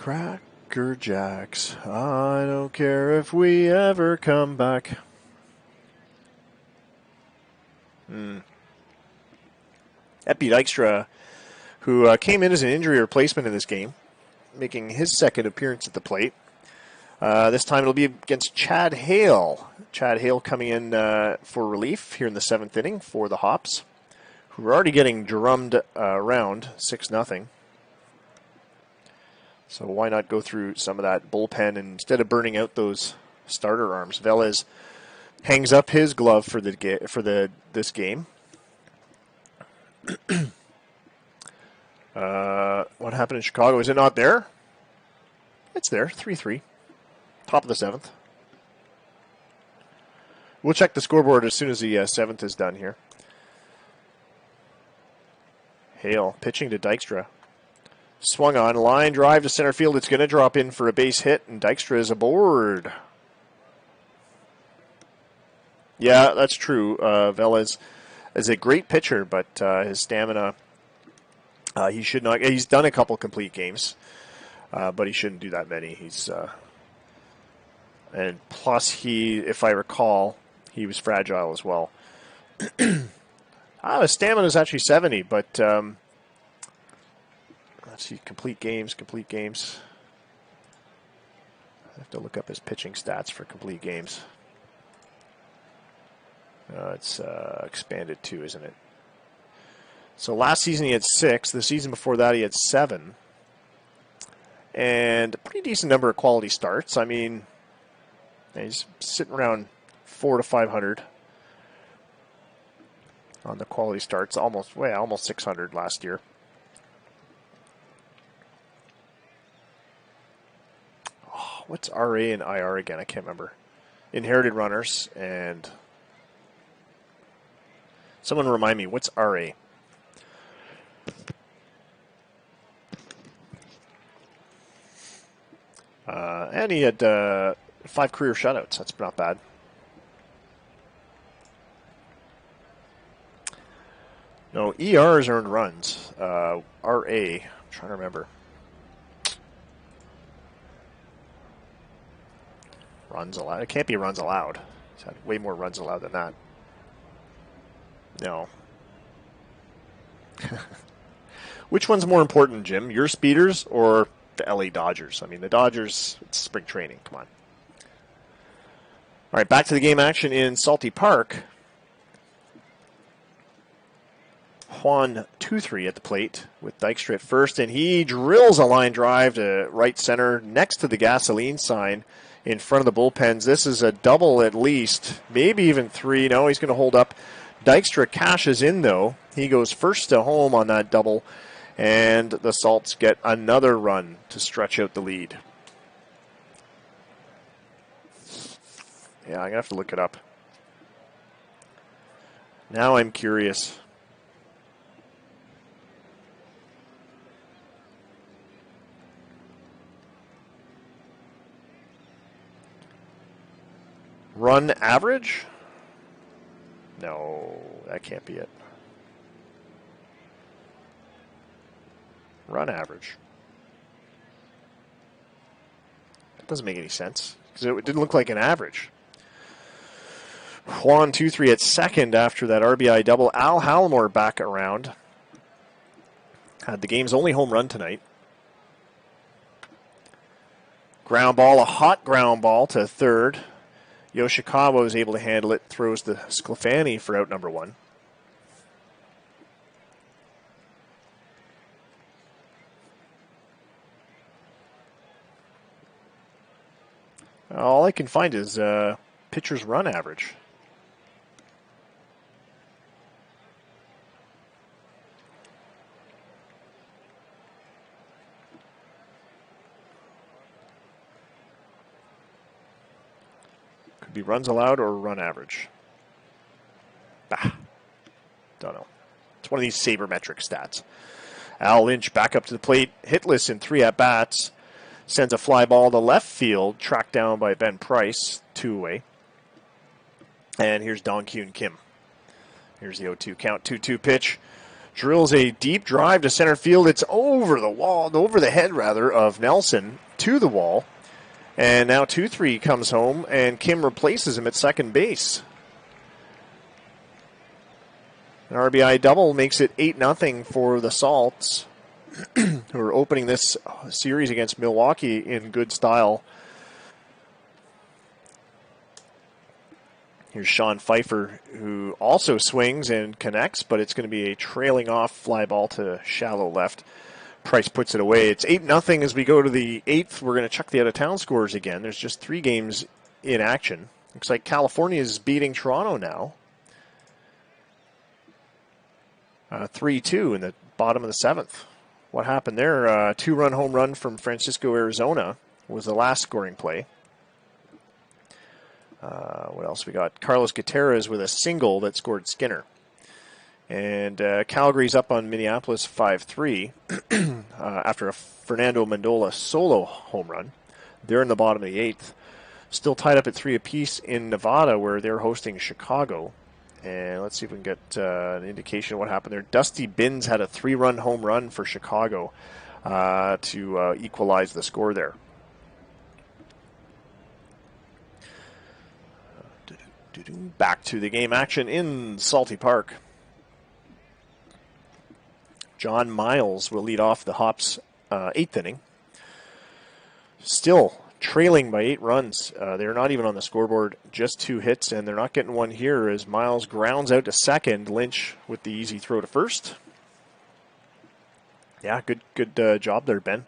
Cracker Jacks. I don't care if we ever come back. Epi Dykstra, who came in as an injury replacement in this game, making his second appearance at the plate. This time it'll be against Chad Hale. Chad Hale coming in for relief here in the 7th inning for the Hops, who are already getting drummed around 6-0. So why not go through some of that bullpen, and instead of burning out those starter arms, Velez hangs up his glove for this game. What happened in Chicago? Is it not there? It's there. 3-3. Top of the 7th. We'll check the scoreboard as soon as the 7th is done here. Hale pitching to Dykstra. Swung on, line drive to center field. It's going to drop in for a base hit, and Dykstra is aboard. Yeah, that's true. Velez is a great pitcher, but his stamina, he should not. He's done a couple complete games, but he shouldn't do that many. And plus, if I recall, he was fragile as well. His stamina is actually 70, but let's see, complete games. I have to look up his pitching stats for complete games. It's expanded too, isn't it? So last season he had 6. The season before that he had 7. And a pretty decent number of quality starts. I mean, he's sitting around 400 to 500 on the quality starts. Almost 600 last year. Oh, what's RA and IR again? I can't remember. Inherited runners and... Someone remind me, what's RA? And he had 5 career shutouts. That's not bad. No, ER is earned runs. RA, I'm trying to remember. Runs allowed. It can't be runs allowed. He's had way more runs allowed than that. No. Which one's more important, Jim? Your Speeders or the LA Dodgers? I mean, the Dodgers, it's spring training. Come on. All right, back to the game action in Salty Park. Juan 2-3 at the plate with Dykstra at first, and he drills a line drive to right center next to the gasoline sign in front of the bullpens. This is a double at least, maybe even 3. No, he's going to hold up. Dykstra cashes in, though. He goes first to home on that double, and the Salts get another run to stretch out the lead. Yeah, I'm going to have to look it up. Now I'm curious. Run average? No, that can't be it. Run average. That doesn't make any sense, because it didn't look like an average. Juan 2-3 at second after that RBI double. Al Hallamore back around. Had the game's only home run tonight. Ground ball, a hot ground ball to third. Yoshikawa is able to handle it, throws to Sclafani for out number 1. All I can find is pitcher's run average. Could be runs allowed or run average. Don't know. It's one of these sabermetric stats. Al Lynch back up to the plate, hitless in 3 at-bats. Sends a fly ball to left field, tracked down by Ben Price, 2 away. And here's Dong Kyun Kim. Here's the 0-2 count, 2-2 pitch. drills a deep drive to center field. It's over the wall, over the head rather, of Nelson to the wall. And now 2-3 comes home, and Kim replaces him at second base. An RBI double makes it 8-0 for the Salts, who are opening this series against Milwaukee in good style. Here's Sean Pfeiffer, who also swings and connects, but it's going to be a trailing off fly ball to shallow left. Price puts it away. It's 8-0 as we go to the 8th. We're going to check the out-of-town scores again. There's just 3 games in action. Looks like California is beating Toronto now. 3-2 in the bottom of the 7th. What happened there? 2-run home run from Francisco, Arizona was the last scoring play. What else we got? Carlos Gutierrez with a single that scored Skinner. And Calgary's up on Minneapolis 5-3 after a Fernando Mendola solo home run. They're in the bottom of the 8th. Still tied up at 3 apiece in Nevada, where they're hosting Chicago. And let's see if we can get an indication of what happened there. Dusty Binns had a 3-run home run for Chicago to equalize the score there. Back to the game action in Salty Park. John Miles will lead off the Hops' 8th inning. Still trailing by 8 runs. They're not even on the scoreboard, just 2 hits, and they're not getting one here as Miles grounds out to second. Lynch with the easy throw to first. Yeah, good job there, Ben.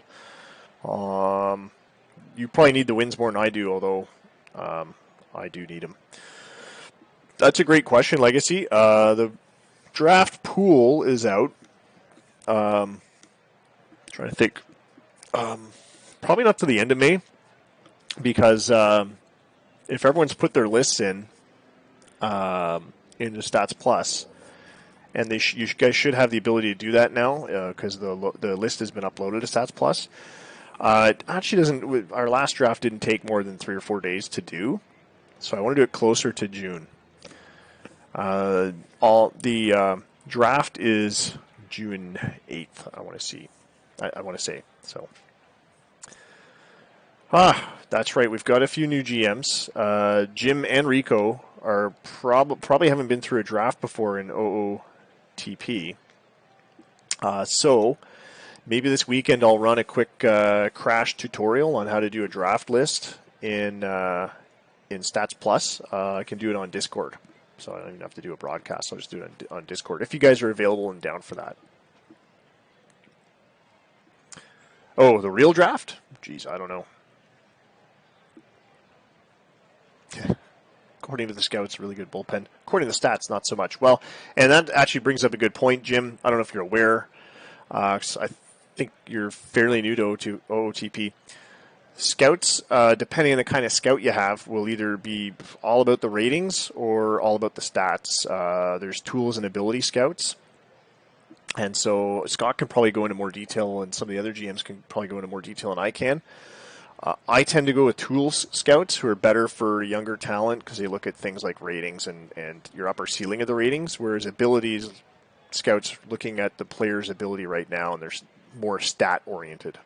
You probably need the wins more than I do, although I do need them. That's a great question, Legacy. The draft pool is out. Trying to think. Probably not to the end of May, because if everyone's put their lists in into Stats Plus, and you guys should have the ability to do that now because the list has been uploaded to Stats Plus. It actually doesn't. Our last draft didn't take more than 3 or 4 days to do, so I want to do it closer to June. The draft is June 8th. I want to say so. That's right. We've got a few new GMs. Jim and Rico are probably haven't been through a draft before in OOTP. So maybe this weekend I'll run a quick crash tutorial on how to do a draft list in Stats Plus. I can do it on Discord. So I don't even have to do a broadcast. I'll just do it on Discord. If you guys are available and down for that. Oh, the real draft? Jeez, I don't know. According to the scouts, really good bullpen. According to the stats, not so much. Well, and that actually brings up a good point, Jim. I don't know if you're aware. I think you're fairly new to OOTP. Scouts, depending on the kind of scout you have, will either be all about the ratings or all about the stats. There's tools and ability scouts. And so Scott can probably go into more detail, and some of the other GMs can probably go into more detail than I can. I tend to go with tools scouts, who are better for younger talent because they look at things like ratings and your upper ceiling of the ratings, whereas abilities scouts looking at the player's ability right now, and they're more stat oriented.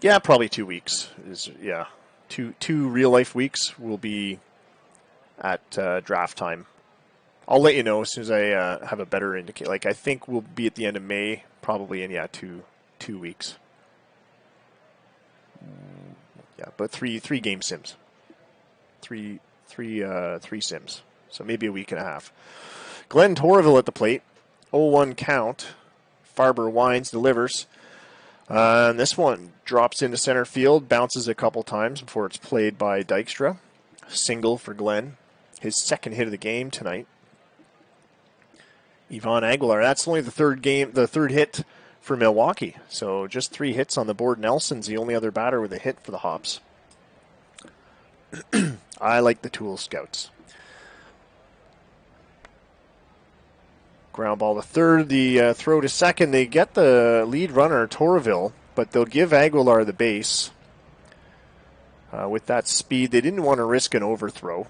Yeah, probably 2 weeks. Two real life weeks will be at draft time. I'll let you know as soon as I have a better indicator. I think we'll be at the end of May, probably in 2 weeks. Yeah, but three game sims, three sims. So maybe a week and a half. Glenn Torville at the plate, 0-1 count. Farber winds, delivers. And this one drops into center field, bounces a couple times before it's played by Dykstra. Single for Glenn, his second hit of the game tonight. Ivan Aguilar, that's only the third hit for Milwaukee. So just 3 hits on the board. Nelson's the only other batter with a hit for the Hops. I like the tool scouts. Ground ball to third, the throw to second. They get the lead runner, Torville, but they'll give Aguilar the base. With that speed, they didn't want to risk an overthrow.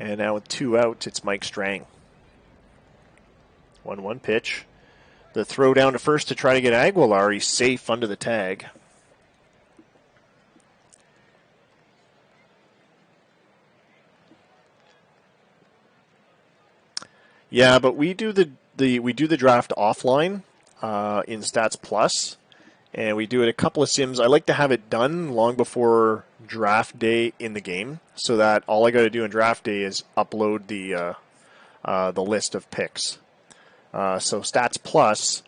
And now with 2 out, it's Mike Strang. 1-1 pitch. The throw down to first to try to get Aguilar. He's safe under the tag. Yeah, but we do the draft offline in Stats Plus, and we do it a couple of sims. I like to have it done long before draft day in the game, so that all I got to do in draft day is upload the list of picks. So Stats Plus,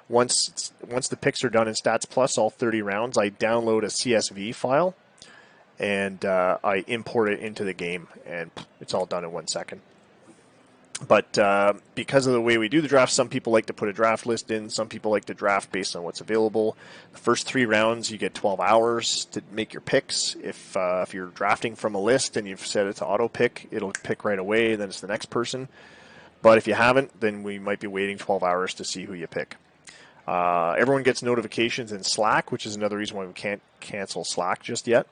once the picks are done in Stats Plus, all 30 rounds, I download a CSV file and I import it into the game, and it's all done in 1 second. But because of the way we do the draft, some people like to put a draft list in. Some people like to draft based on what's available. The first 3 rounds, you get 12 hours to make your picks. If you're drafting from a list and you've set it to auto pick, it'll pick right away. Then it's the next person. But if you haven't, then we might be waiting 12 hours to see who you pick. Everyone gets notifications in Slack, which is another reason why we can't cancel Slack just yet.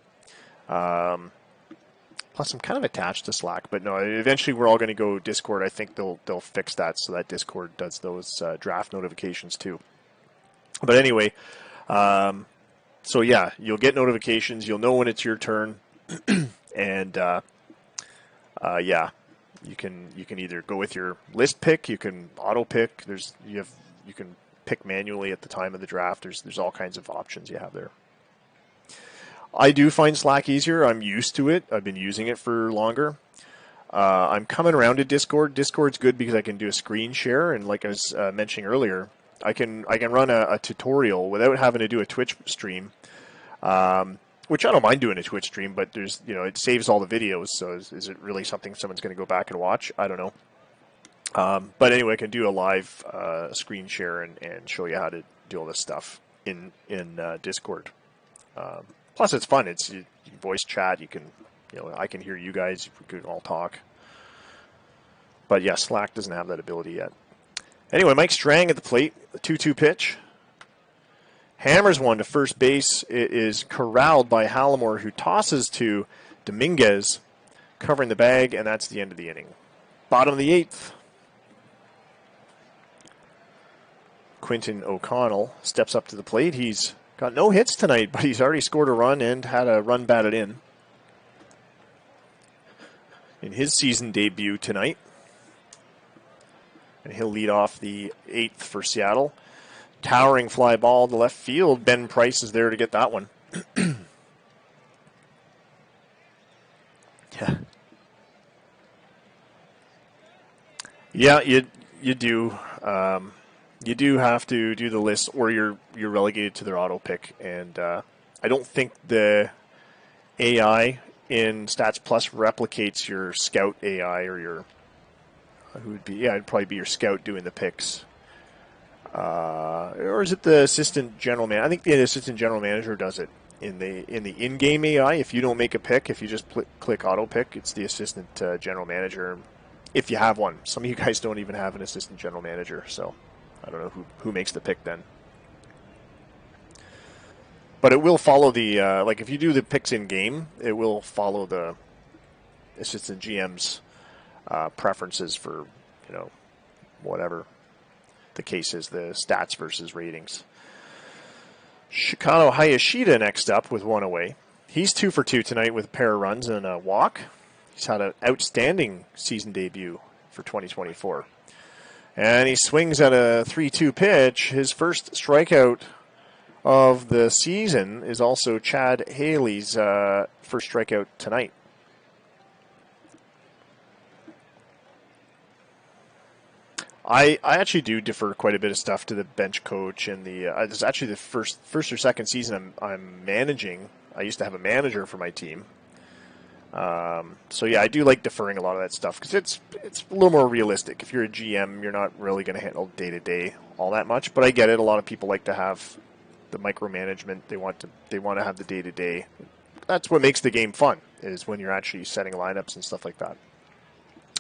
Plus, I'm kind of attached to Slack, but no, eventually we're all going to go Discord. I think they'll fix that so that Discord does those draft notifications too. But anyway, so yeah, you'll get notifications. You'll know when it's your turn, and yeah, you can either go with your list pick, you can auto pick. You can pick manually at the time of the draft. There's all kinds of options you have there. I do find Slack easier. I'm used to it. I've been using it for longer. I'm coming around to Discord. Discord's good because I can do a screen share, and like I was mentioning earlier, I can run a tutorial without having to do a Twitch stream, which I don't mind doing a Twitch stream, but it saves all the videos. So is it really something someone's going to go back and watch? I don't know. But anyway, I can do a live screen share and show you how to do all this stuff in Discord. Plus, it's fun. You can voice chat. You can, I can hear you guys. We could all talk. But yeah, Slack doesn't have that ability yet. Anyway, Mike Strang at the plate. The 2-2 pitch. Hammers one to first base. It is corralled by Hallamore, who tosses to Dominguez, covering the bag, and that's the end of the inning. Bottom of the 8th. Quinton O'Connell steps up to the plate. He's got no hits tonight, but he's already scored a run and had a run batted in his season debut tonight. And he'll lead off the 8th for Seattle. Towering fly ball to left field. Ben Price is there to get that one. Yeah, you do. You do have to do the list, or you're relegated to their auto pick. And I don't think the AI in Stats Plus replicates your scout AI or your it'd probably be your scout doing the picks. Or is it the assistant general manager? I think the assistant general manager does it in the in-game AI. If you don't make a pick, if you just click auto pick, it's the assistant general manager. If you have one, some of you guys don't even have an assistant general manager, so I don't know who makes the pick then. But it will follow the if you do the picks in game, it will follow the assistant GM's preferences for whatever the case is, the stats versus ratings. Shikano Hayashida next up with one away. He's 2 for 2 tonight with a pair of runs and a walk. He's had an outstanding season debut for 2024. And he swings at a 3-2 pitch. His first strikeout of the season is also Chad Haley's first strikeout tonight. I actually do defer quite a bit of stuff to the bench coach, and this is actually the first or second season I'm managing. I used to have a manager for my team. So yeah, I do like deferring a lot of that stuff because it's a little more realistic. If you're a GM, you're not really going to handle day-to-day all that much, but I get it. A lot of people like to have the micromanagement. They want to have the day-to-day. That's what makes the game fun, is when you're actually setting lineups and stuff like that.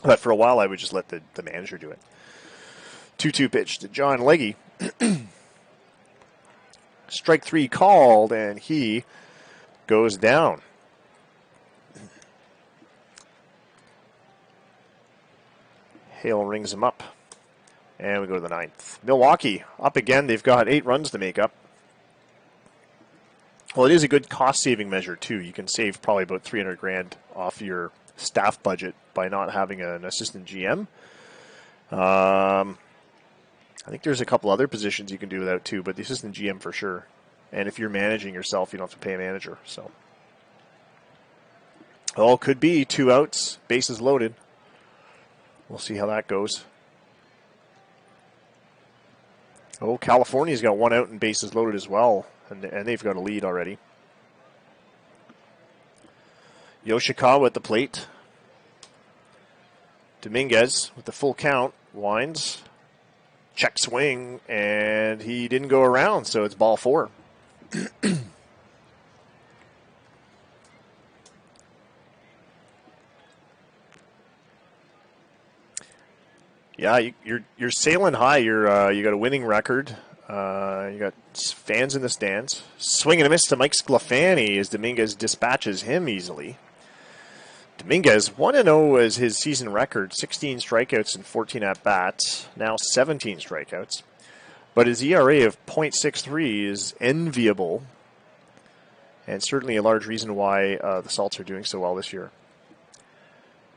But for a while, I would just let the manager do it. 2-2 pitch to John Legge. Strike 3 called, and he goes down. Hale rings him up. And we go to the ninth. Milwaukee, up again. They've got 8 runs to make up. Well, it is a good cost-saving measure, too. You can save probably about $300,000 off your staff budget by not having an assistant GM. I think there's a couple other positions you can do without, too, but the assistant GM for sure. And if you're managing yourself, you don't have to pay a manager. So, oh, could be 2 outs, bases loaded. We'll see how that goes. Oh, California's got 1 out and bases loaded as well, and they've got a lead already. Yoshikawa at the plate. Dominguez with the full count, winds, check swing, and he didn't go around, so it's ball 4. Yeah, you're sailing high. You got a winning record. You got fans in the stands. Swing and a miss to Mike Sclafani as Dominguez dispatches him easily. Dominguez 1-0 as his season record, 16 strikeouts and 14 at-bats, now 17 strikeouts. But his ERA of .63 is enviable, and certainly a large reason why the Salts are doing so well this year.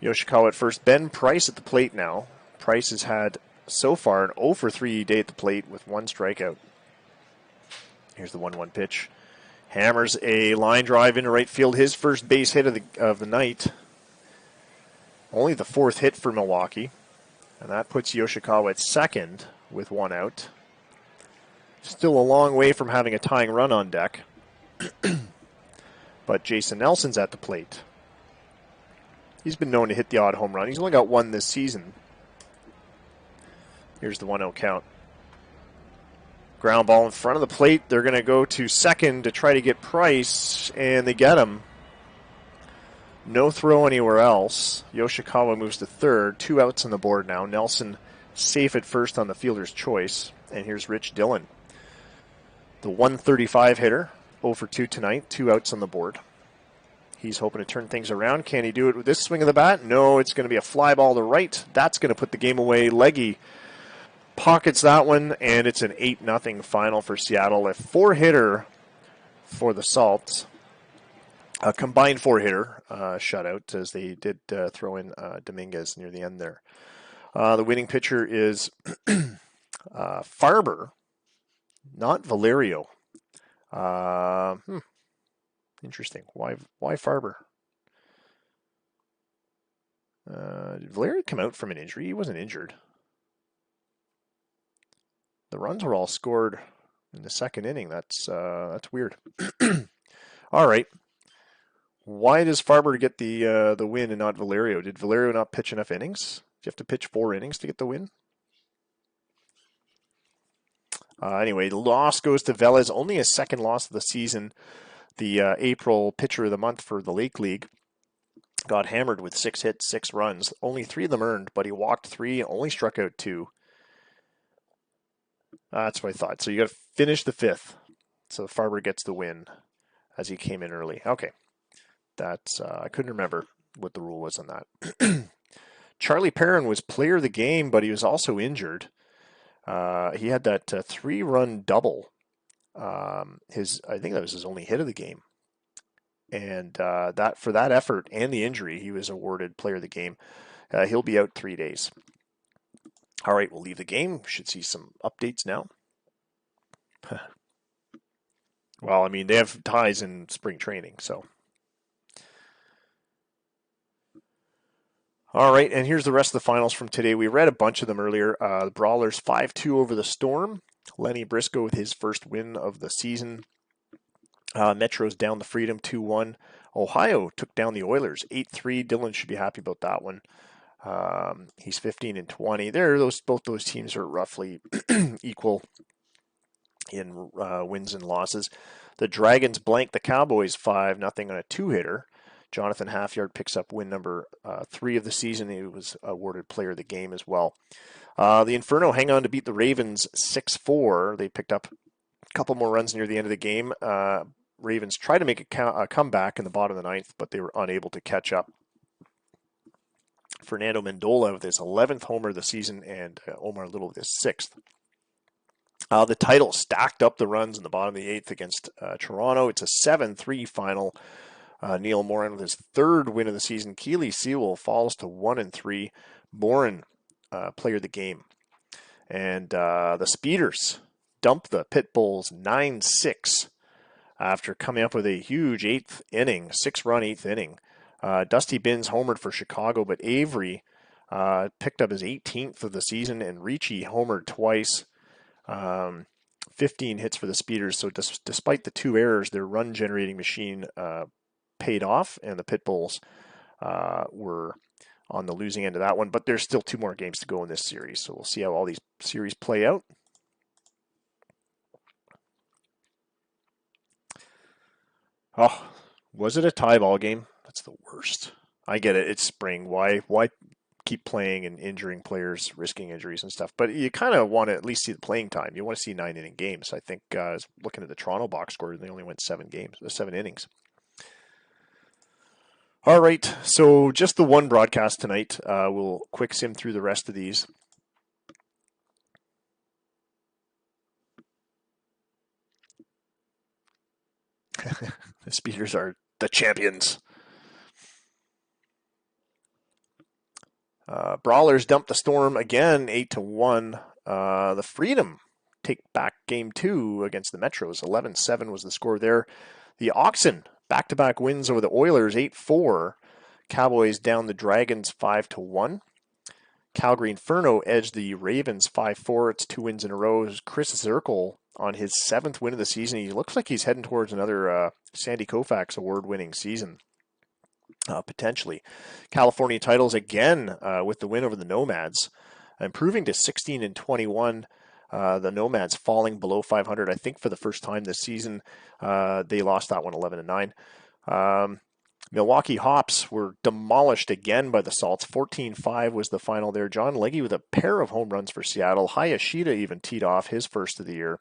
Yoshikawa at first. Ben Price at the plate now. Price has had, so far, an 0-for-3 day at the plate with 1 strikeout. Here's the 1-1 pitch. Hammers a line drive into right field, his first base hit of the night. Only the 4th hit for Milwaukee. And that puts Yoshikawa at second with 1 out. Still a long way from having a tying run on deck. But Jason Nelson's at the plate. He's been known to hit the odd home run. He's only got 1 this season. Here's the 1-0 count. Ground ball in front of the plate. They're going to go to second to try to get Price, and they get him. No throw anywhere else. Yoshikawa moves to third. 2 outs on the board now. Nelson safe at first on the fielder's choice. And here's Rich Dillon. The 135 hitter. 0-for-2 tonight. 2 outs on the board. He's hoping to turn things around. Can he do it with this swing of the bat? No, it's going to be a fly ball to right. That's going to put the game away. Leggy pockets that one, and it's an 8-0 final for Seattle. A 4-hitter for the Salts. A combined 4-hitter shutout, as they did throw in Dominguez near the end there. The winning pitcher is Farber, not Valerio. Interesting. Why Farber? Did Valerio come out from an injury? He wasn't injured. The runs were all scored in the second inning. That's weird. All right. Why does Farber get the win and not Valerio? Did Valerio not pitch enough innings? Do you have to pitch 4 innings to get the win? Anyway, the loss goes to Velez. Only his 2nd loss of the season. The April pitcher of the month for the Lake League got hammered with 6 hits, 6 runs. Only 3 of them earned, but he walked 3, only struck out 2. That's what I thought. So you got to finish the 5th. So Farber gets the win as he came in early. Okay. That's I couldn't remember what the rule was on that. Charlie Perrin was player of the game, but he was also injured. He had that 3-run double. I think that was his only hit of the game. And that for that effort and the injury, he was awarded player of the game. He'll be out 3 days. All right, we'll leave the game. Should see some updates now. Well, I mean, they have ties in spring training, so. All right, and here's the rest of the finals from today. We read a bunch of them earlier. The Brawlers 5-2 over the Storm. Lenny Briscoe with his first win of the season. Metro's down the Freedom 2-1. Ohio took down the Oilers 8-3. Dylan should be happy about that one. He's 15-20. Both those teams are roughly equal in wins and losses. The Dragons blank the Cowboys 5-0 on a 2-hitter. Jonathan Halfyard picks up win number 3 of the season. He was awarded player of the game as well. The Inferno hang on to beat the Ravens 6-4. They picked up a couple more runs near the end of the game. Ravens tried to make a comeback in the bottom of the 9th, but they were unable to catch up. Fernando Mendola with his 11th homer of the season, and Omar Little with his 6th. The title stacked up the runs in the bottom of the 8th against Toronto. It's a 7-3 final. Neil Morin with his 3rd win of the season. Keely Sewell falls to 1-3. Morin, player of the game. And the Speeders dump the Pitbulls 9-6 after coming up with a huge 8th inning, 6-run 8th inning. Dusty Binns homered for Chicago, but Avery picked up his 18th of the season, and Ricci homered twice. 15 hits for the Speeders. So despite the 2 errors, their run-generating machine paid off, and the Pitbulls were on the losing end of that one. But there's still 2 more games to go in this series, so we'll see how all these series play out. Oh, was it a tie ball game? That's the worst. I get it. It's spring. Why keep playing and injuring players, risking injuries and stuff? But you kind of want to at least see the playing time. You want to see 9-inning games. I think I was looking at the Toronto box score, they only went 7 innings. All right, so just the one broadcast tonight. We'll quick sim through the rest of these. The Speeders are the champions. Brawlers dump the Storm again, 8-1. The Freedom take back game 2 against the Metros. 11-7 was the score there. The Oxen back-to-back wins over the Oilers, 8-4. Cowboys down the Dragons 5-1. Calgary Inferno edged the Ravens 5-4. It's 2 wins in a row. Chris Zirkle on his 7th win of the season. He looks like he's heading towards another Sandy Koufax award-winning season, potentially. California titles again with the win over the Nomads, improving to 16-21. The Nomads falling below 500, I think, for the first time this season. They lost that one 11-9. Milwaukee Hops were demolished again by the Salts. 14-5 was the final there. John Legge with a pair of home runs for Seattle. Hayashida even teed off his first of the year.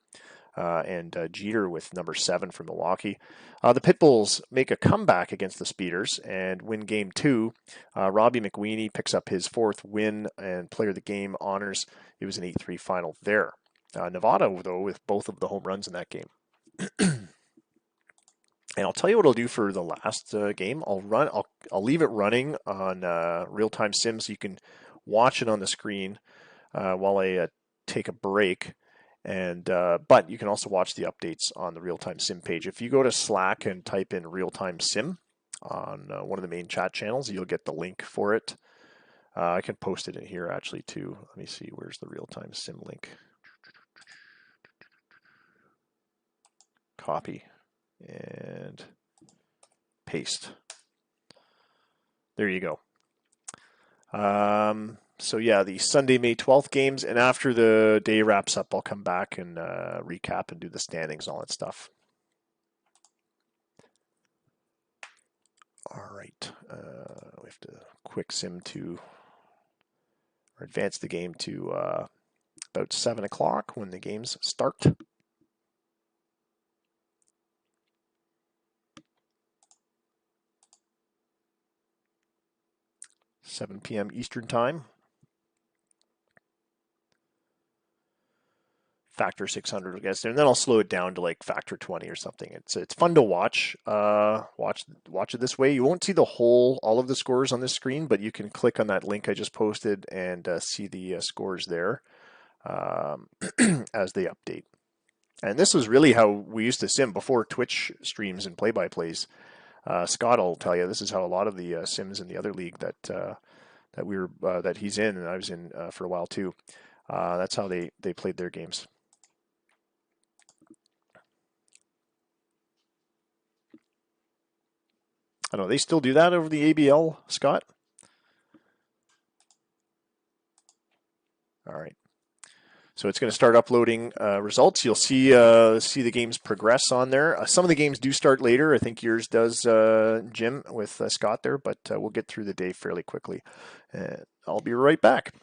And Jeter with number 7 for Milwaukee. The Pitbulls make a comeback against the Speeders and win game 2. Robbie McWeeny picks up his 4th win and player of the game honors. It was an 8-3 final there. Nevada, though, with both of the home runs in that game. And I'll tell you what I'll do for the last game. I'll leave it running on real-time sim so you can watch it on the screen while I take a break. And but you can also watch the updates on the real-time sim page. If you go to Slack and type in real-time sim on one of the main chat channels, you'll get the link for it. I can post it in here actually too. Let me see, where's the real-time sim link? Copy and paste. There you go. So yeah, the Sunday, May 12th games, and after the day wraps up, I'll come back and recap and do the standings, all that stuff. All right, we have to quick sim to, or advance the game to about 7 o'clock when the games start. 7 p.m. Eastern Time. Factor 600, I guess, and then I'll slow it down to like factor 20 or something. It's fun to watch. Watch it this way. You won't see all of the scores on this screen, but you can click on that link I just posted and see the scores there as they update. And this was really how we used to sim before Twitch streams and play-by-plays. Scott will tell you this is how a lot of the sims in the other league that he's in and I was in for a while too. That's how they played their games. I don't know. They still do that over the ABL, Scott? All right. So it's going to start uploading results. You'll see the games progress on there. Some of the games do start later. I think yours does, Jim, with Scott there, but we'll get through the day fairly quickly. I'll be right back.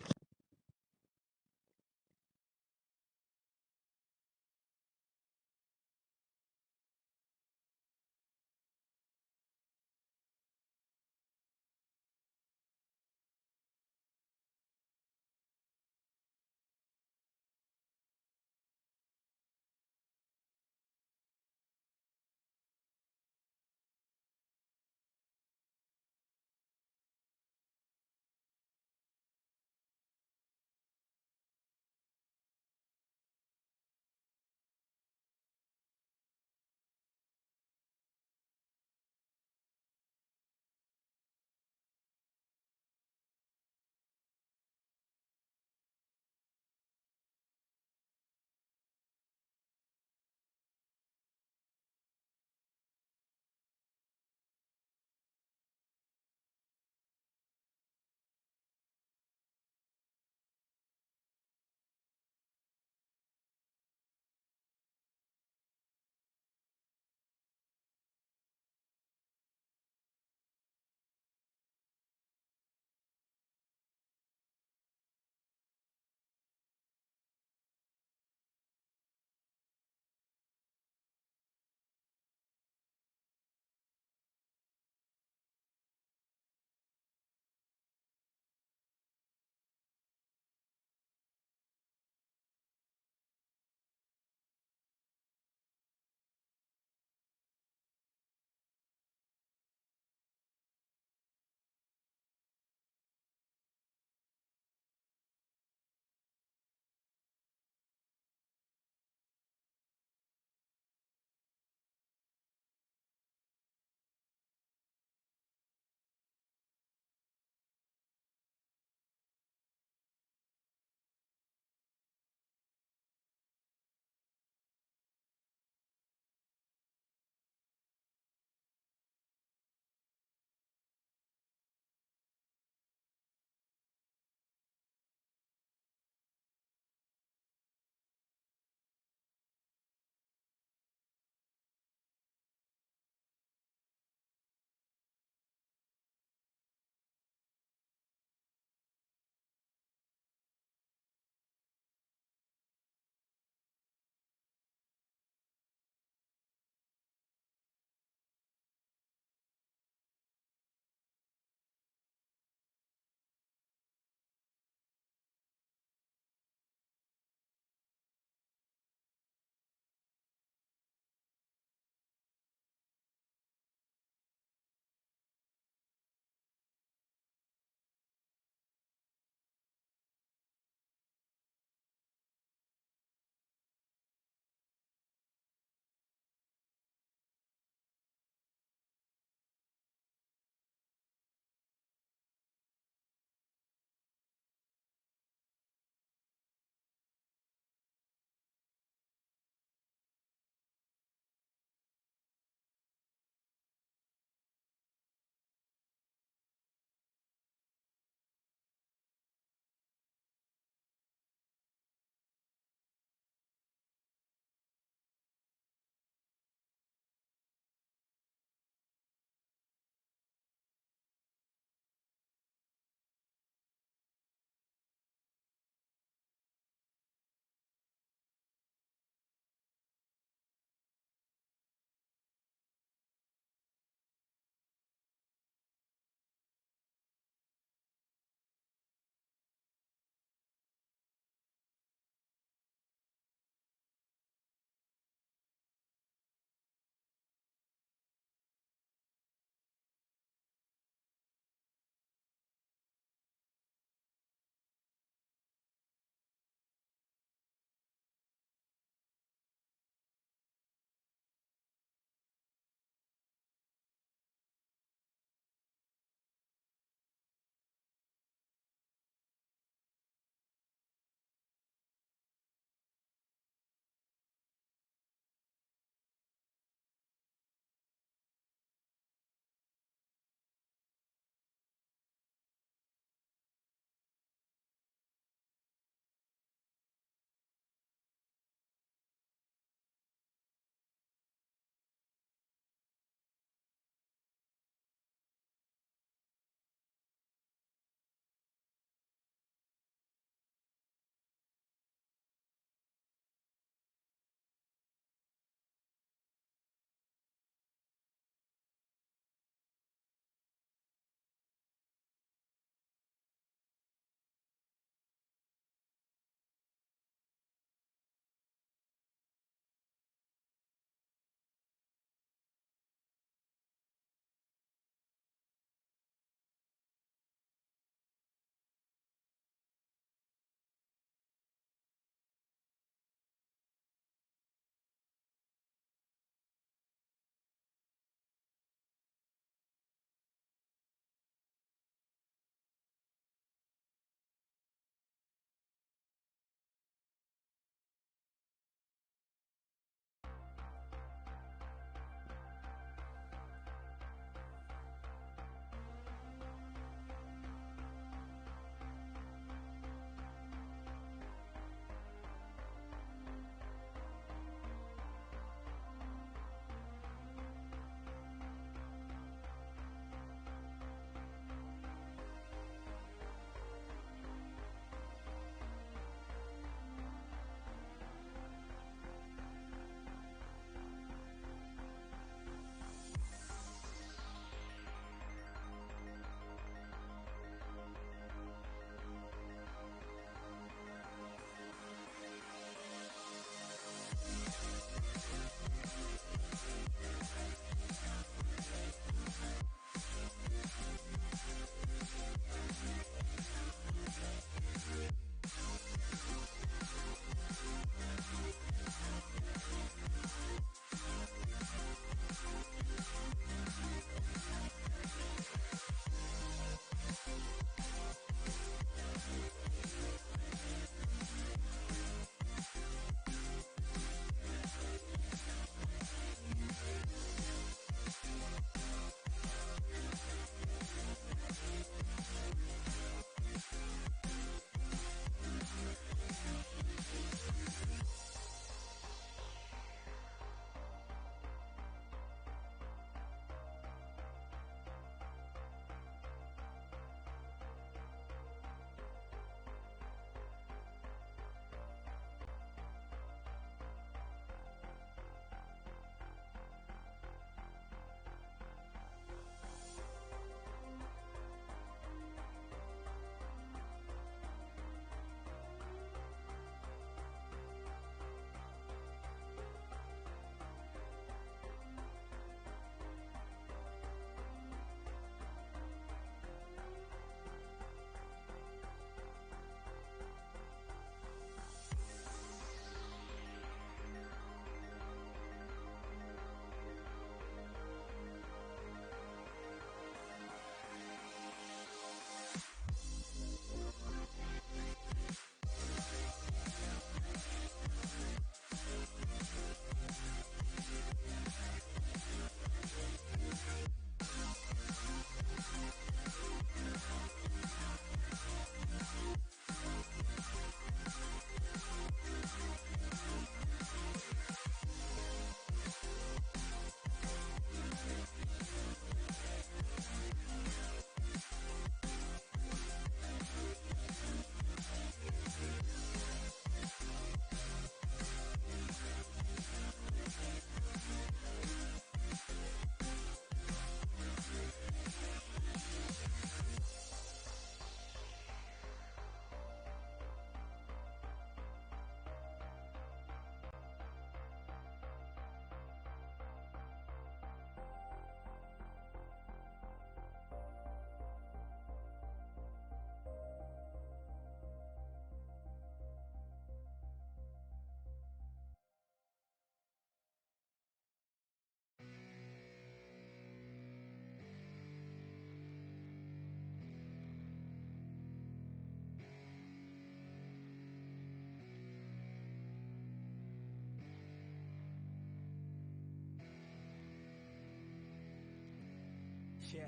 Yeah,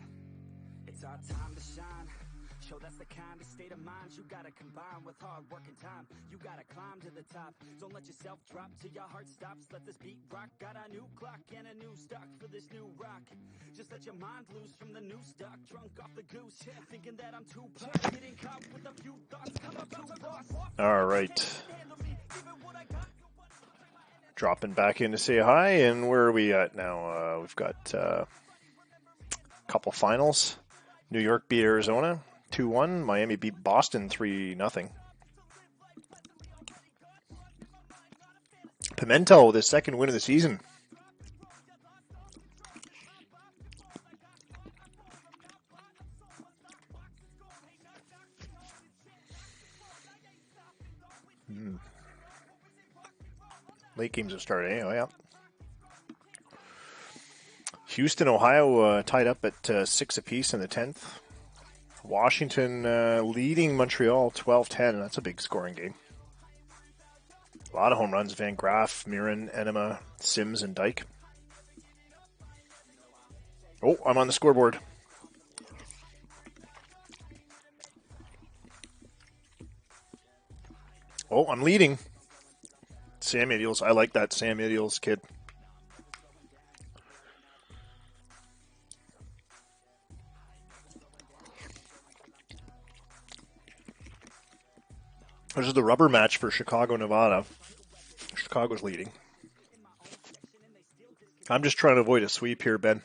it's our time to shine. Show that's the kind of state of mind you gotta combine with hard work and time. You gotta climb to the top. Don't let yourself drop till your heart stops. Let this beat rock. Got a new clock and a new stock for this new rock. Just let your mind loose from the new stock. Drunk off the goose, thinking that I'm too pop. Getting caught with a few thoughts. Come up too boss. All right. Dropping back in to say hi, and where are we at now? We've got a couple finals. New York beat Arizona 2-1. Miami beat Boston 3-0. Pimento with his second win of the season. Late games have started anyway, yeah. Houston, Ohio tied up at 6 apiece in the 10th. Washington leading Montreal 12-10. That's a big scoring game. A lot of home runs. Van Graff, Mirren, Enema, Sims, and Dyke. Oh, I'm on the scoreboard. Oh, I'm leading. Sam Idiels. I like that Sam Idiels kid. This is the rubber match for Chicago, Nevada. Chicago's leading. I'm just trying to avoid a sweep here, Ben.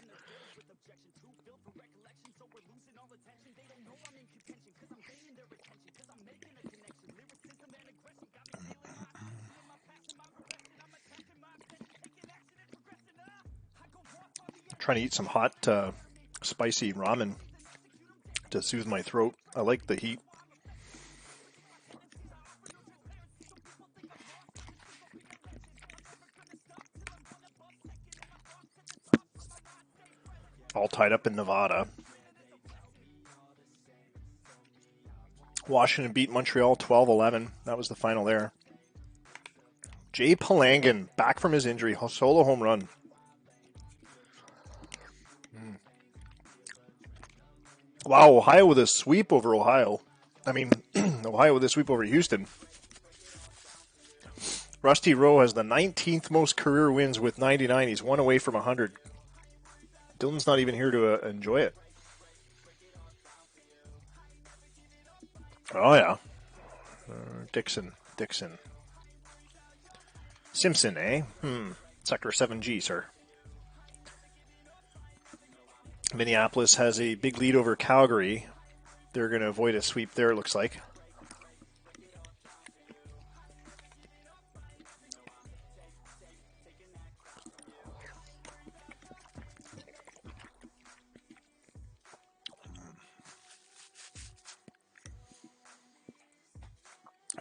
Trying to eat some hot, spicy ramen to soothe my throat. I like the heat. All tied up in Nevada. Washington beat Montreal 12-11. That was the final there. Jay Palangan, back from his injury, solo home run. Wow, Ohio with a sweep over Ohio. Ohio with a sweep over Houston. Rusty Rowe has the 19th most career wins with 99. He's one away from 100. Dylan's not even here to enjoy it. Oh, yeah. Dixon. Simpson, eh? Sector 7G, sir. Minneapolis has a big lead over Calgary. They're going to avoid a sweep there, it looks like.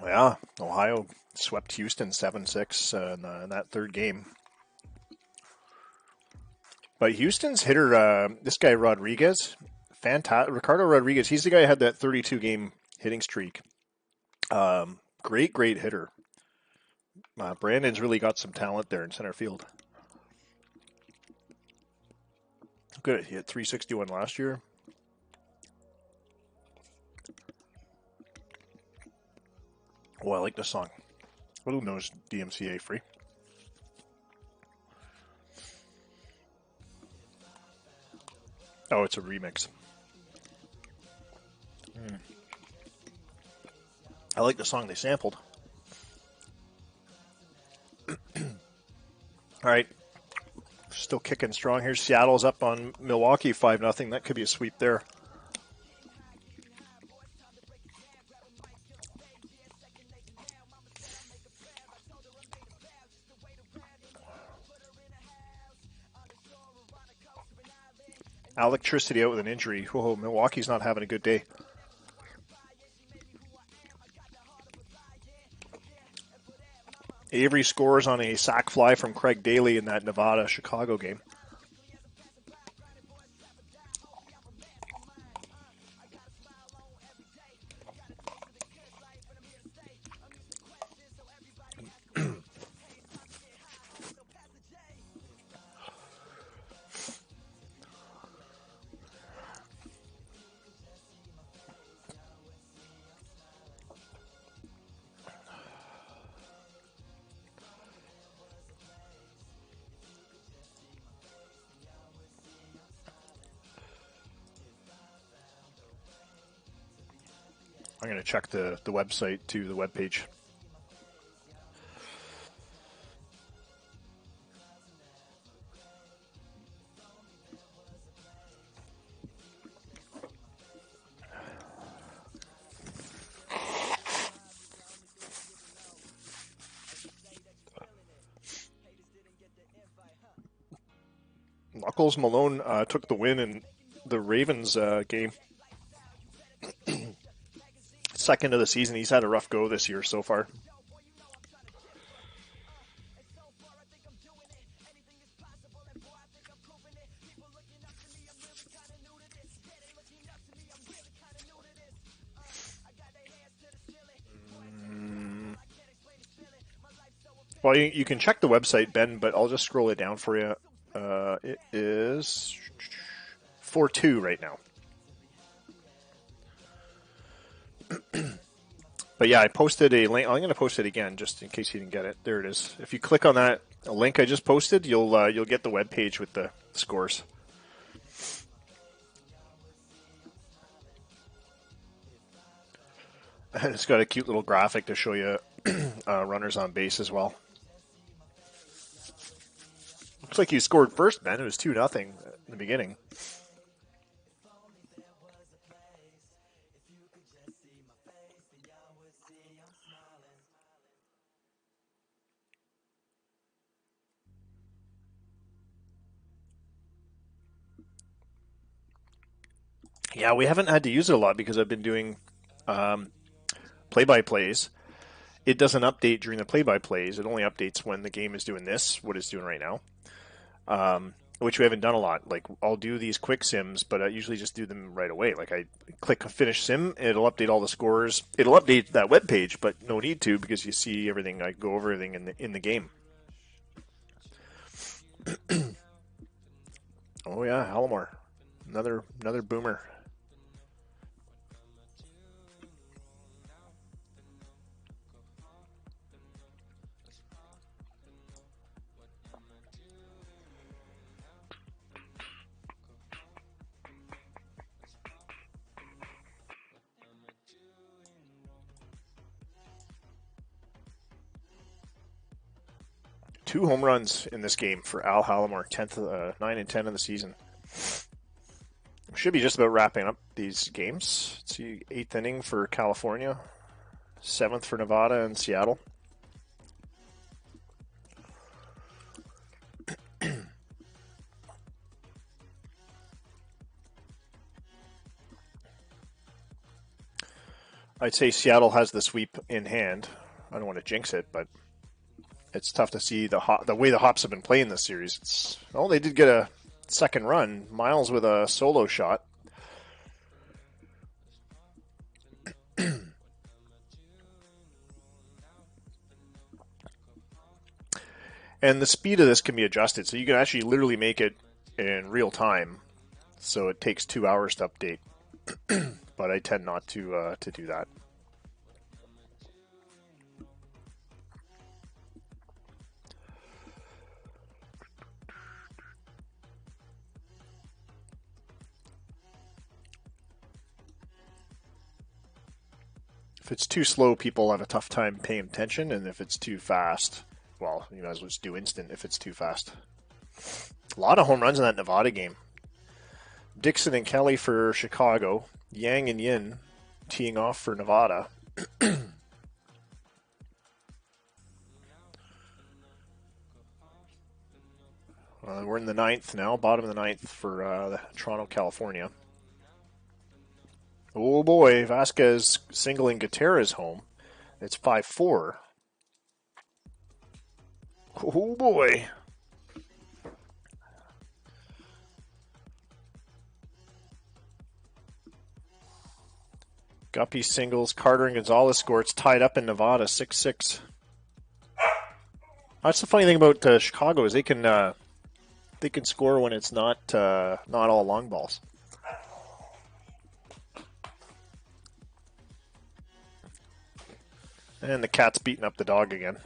Yeah, Ohio swept Houston 7-6 in that third game. But Houston's hitter, this guy Rodriguez, fantastic. Ricardo Rodriguez, he's the guy who had that 32-game hitting streak. Great hitter. Brandon's really got some talent there in center field. Good, he hit 361 last year. Oh, I like this song. Who knows DMCA free? Oh, it's a remix. I like the song they sampled. All right. Still kicking strong here. Seattle's up on Milwaukee 5-0. That could be a sweep there. Electricity out with an injury. Whoa, Milwaukee's not having a good day. Avery scores on a sac fly from Craig Daly in that Nevada-Chicago game. I'm going to check the website to the webpage. Knuckles Malone took the win in the Ravens game. Second of the season. He's had a rough go this year so far. Well, you can check the website, Ben, but I'll just scroll it down for you. It is 4-2 right now. But yeah, I posted a link. I'm going to post it again just in case you didn't get it. There it is. If you click on that link I just posted, you'll get the web page with the scores. And it's got a cute little graphic to show you runners on base as well. Looks like you scored first, Ben. It was 2-0 in the beginning. Yeah, we haven't had to use it a lot because I've been doing play-by-plays. It doesn't update during the play-by-plays. It only updates when the game is doing this, what it's doing right now, which we haven't done a lot. Like, I'll do these quick sims, but I usually just do them right away. Like, I click finish sim, it'll update all the scores. It'll update that web page, but no need to because you see everything. I go over everything in the game. Oh yeah, Alomar, another boomer. Two home runs in this game for Al Hallamore, 9 and 10 of the season. Should be just about wrapping up these games. Let's see, 8th inning for California, 7th for Nevada and Seattle. I'd say Seattle has the sweep in hand. I don't want to jinx it, but it's tough to see the way the Hops have been playing this series. They did get a second run. Miles with a solo shot. And the speed of this can be adjusted, so you can actually literally make it in real time. So it takes 2 hours to update, but I tend not to do that. If it's too slow, people have a tough time paying attention, and if it's too fast, well, you might as well just do instant if it's too fast. A lot of home runs in that Nevada game. Dixon and Kelly for Chicago. Yang and Yin teeing off for Nevada. We're in the 9th now, bottom of the 9th for Toronto, California. Oh boy, Vasquez singling Gutierrez home. It's 5-4. Oh boy. Guppy singles, Carter and Gonzalez score. It's tied up in Nevada, 6-6. That's the funny thing about Chicago is they can score when it's not all long balls. And the cat's beating up the dog again.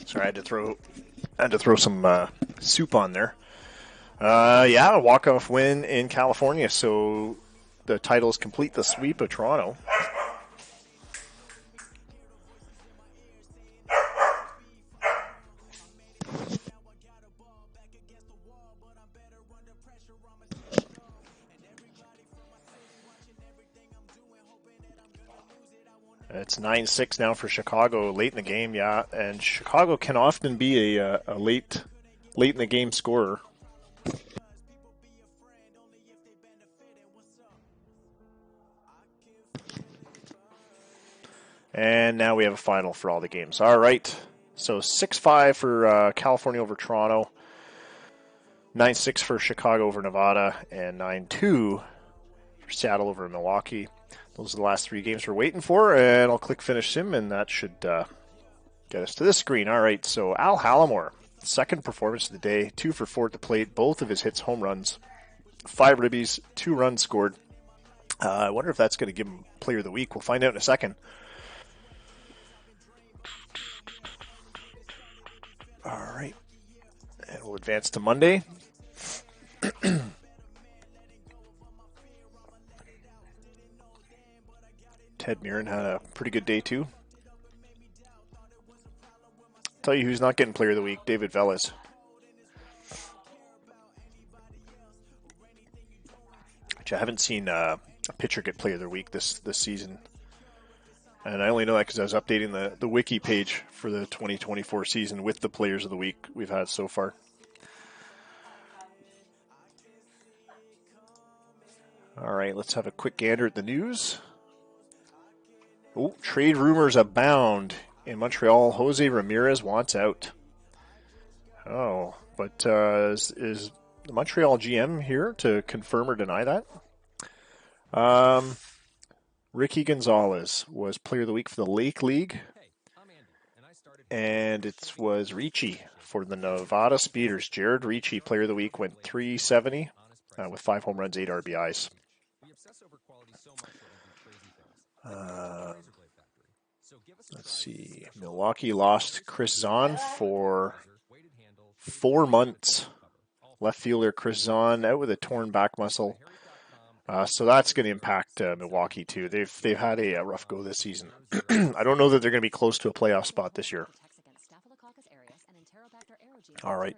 Sorry, I had to throw some soup on there. Yeah, a walk-off win in California. So the Titles complete the sweep of Toronto. It's 9-6 now for Chicago late in the game, yeah. And Chicago can often be a late in the game scorer. And now we have a final for all the games. All right. So 6-5 for California over Toronto, 9-6 for Chicago over Nevada, and 9-2 for Seattle over Milwaukee. Those are the last three games we're waiting for, and I'll click Finish Sim, and that should get us to this screen. All right, so Al Hallamore, second performance of the day, 2 for 4 at the plate, both of his hits home runs, 5 ribbies, 2 runs scored. I wonder if that's going to give him Player of the Week. We'll find out in a second. All right, and we'll advance to Monday. Ted Mirren had a pretty good day too. Tell you who's not getting Player of the Week, David Velas. Which I haven't seen a pitcher get Player of the Week this season. And I only know that because I was updating the wiki page for the 2024 season with the Players of the Week we've had so far. All right, let's have a quick gander at the news. Oh, trade rumors abound in Montreal. Jose Ramirez wants out. Oh, but is the Montreal GM here to confirm or deny that? Ricky Gonzalez was Player of the Week for the Lake League. And it was Ricci for the Nevada Speeders. Jared Ricci, Player of the Week, went .370 with 5 home runs, 8 RBIs. Let's see. Milwaukee lost Chris Zahn for 4 months. Left fielder Chris Zahn out with a torn back muscle. So that's going to impact Milwaukee too. They've had a rough go this season. I don't know that they're going to be close to a playoff spot this year. All right.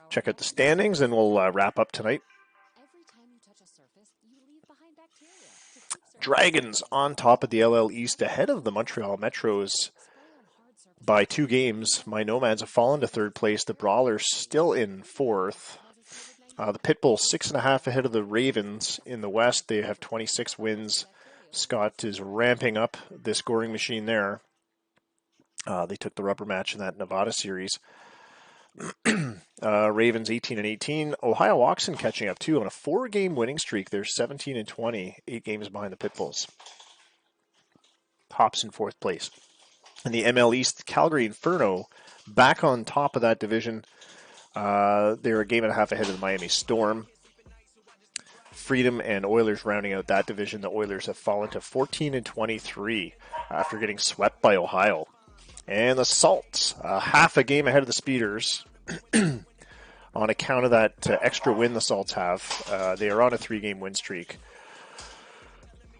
Check out the standings and we'll wrap up tonight. Dragons on top of the LL East ahead of the Montreal Metros by 2 games. My Nomads have fallen to 3rd place. The Brawlers still in 4th. The Pitbulls 6.5 ahead of the Ravens in the West. They have 26 wins. Scott is ramping up the scoring machine there. They took the rubber match in that Nevada series. Ravens 18-18. Ohio Oxen catching up too on a 4-game winning streak. They're 17-20, 8 games behind the Pitbulls. Hops in 4th place. In the ML East, Calgary Inferno back on top of that division. They're a game and a half ahead of the Miami Storm. Freedom and Oilers rounding out that division. The Oilers have fallen to 14-23 after getting swept by Ohio. And the Salts, half a game ahead of the Speeders on account of that extra win the Salts have. They are on a 3-game win streak.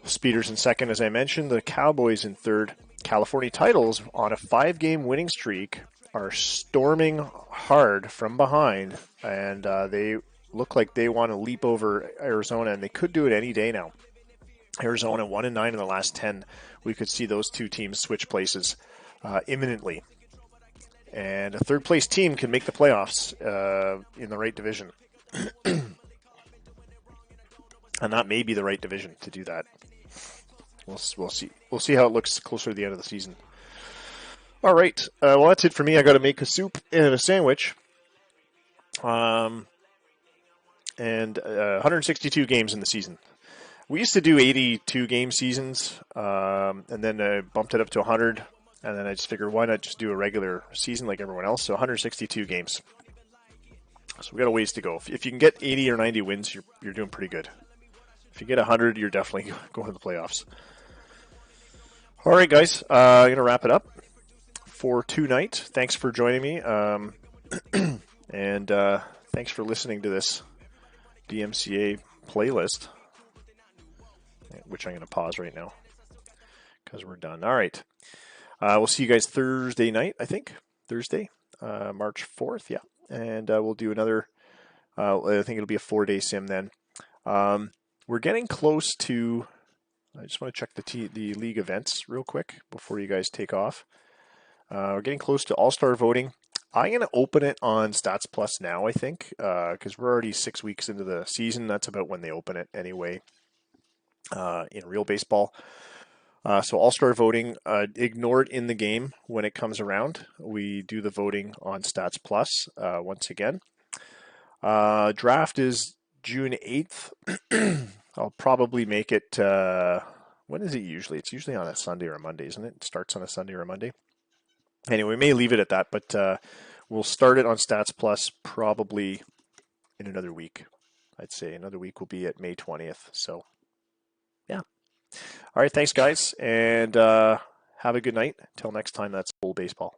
Speeders in 2nd, as I mentioned. The Cowboys in 3rd. California Titles on a 5-game winning streak are storming hard from behind, and they look like they want to leap over Arizona, and they could do it any day now. Arizona 1-9 in the last 10. We could see those 2 teams switch places imminently. And a 3rd place team can make the playoffs in the right division. And that may be the right division to do that. We'll see. We'll see how it looks closer to the end of the season. All right. Well, that's it for me. I got to make a soup and a sandwich. And 162 games in the season. We used to do 82 game seasons, and then I bumped it up to 100. And then I just figured, why not just do a regular season like everyone else? So 162 games. So we got a ways to go. If you can get 80 or 90 wins, you're doing pretty good. If you get 100, you're definitely going to the playoffs. All right, guys, I'm going to wrap it up for tonight. Thanks for joining me. And thanks for listening to this DMCA playlist, which I'm going to pause right now because we're done. All right. We'll see you guys Thursday night, I think. Thursday, March 4th, yeah. And we'll do another, I think it'll be a 4-day sim then. We're getting close to, I just want to check the league events real quick before you guys take off. We're getting close to All-Star voting. I'm going to open it on Stats Plus now, I think, because we're already 6 weeks into the season. That's about when they open it anyway in real baseball. So All-Star voting, ignore it in the game when it comes around. We do the voting on Stats Plus once again. Draft is June 8th. I'll probably make it, when is it usually? It's usually on a Sunday or a Monday, isn't it? It starts on a Sunday or a Monday. Anyway, we may leave it at that, but we'll start it on Stats Plus probably in another week. I'd say another week will be at May 20th. So, yeah. All right, thanks, guys, and have a good night. Until next time, that's Full Baseball.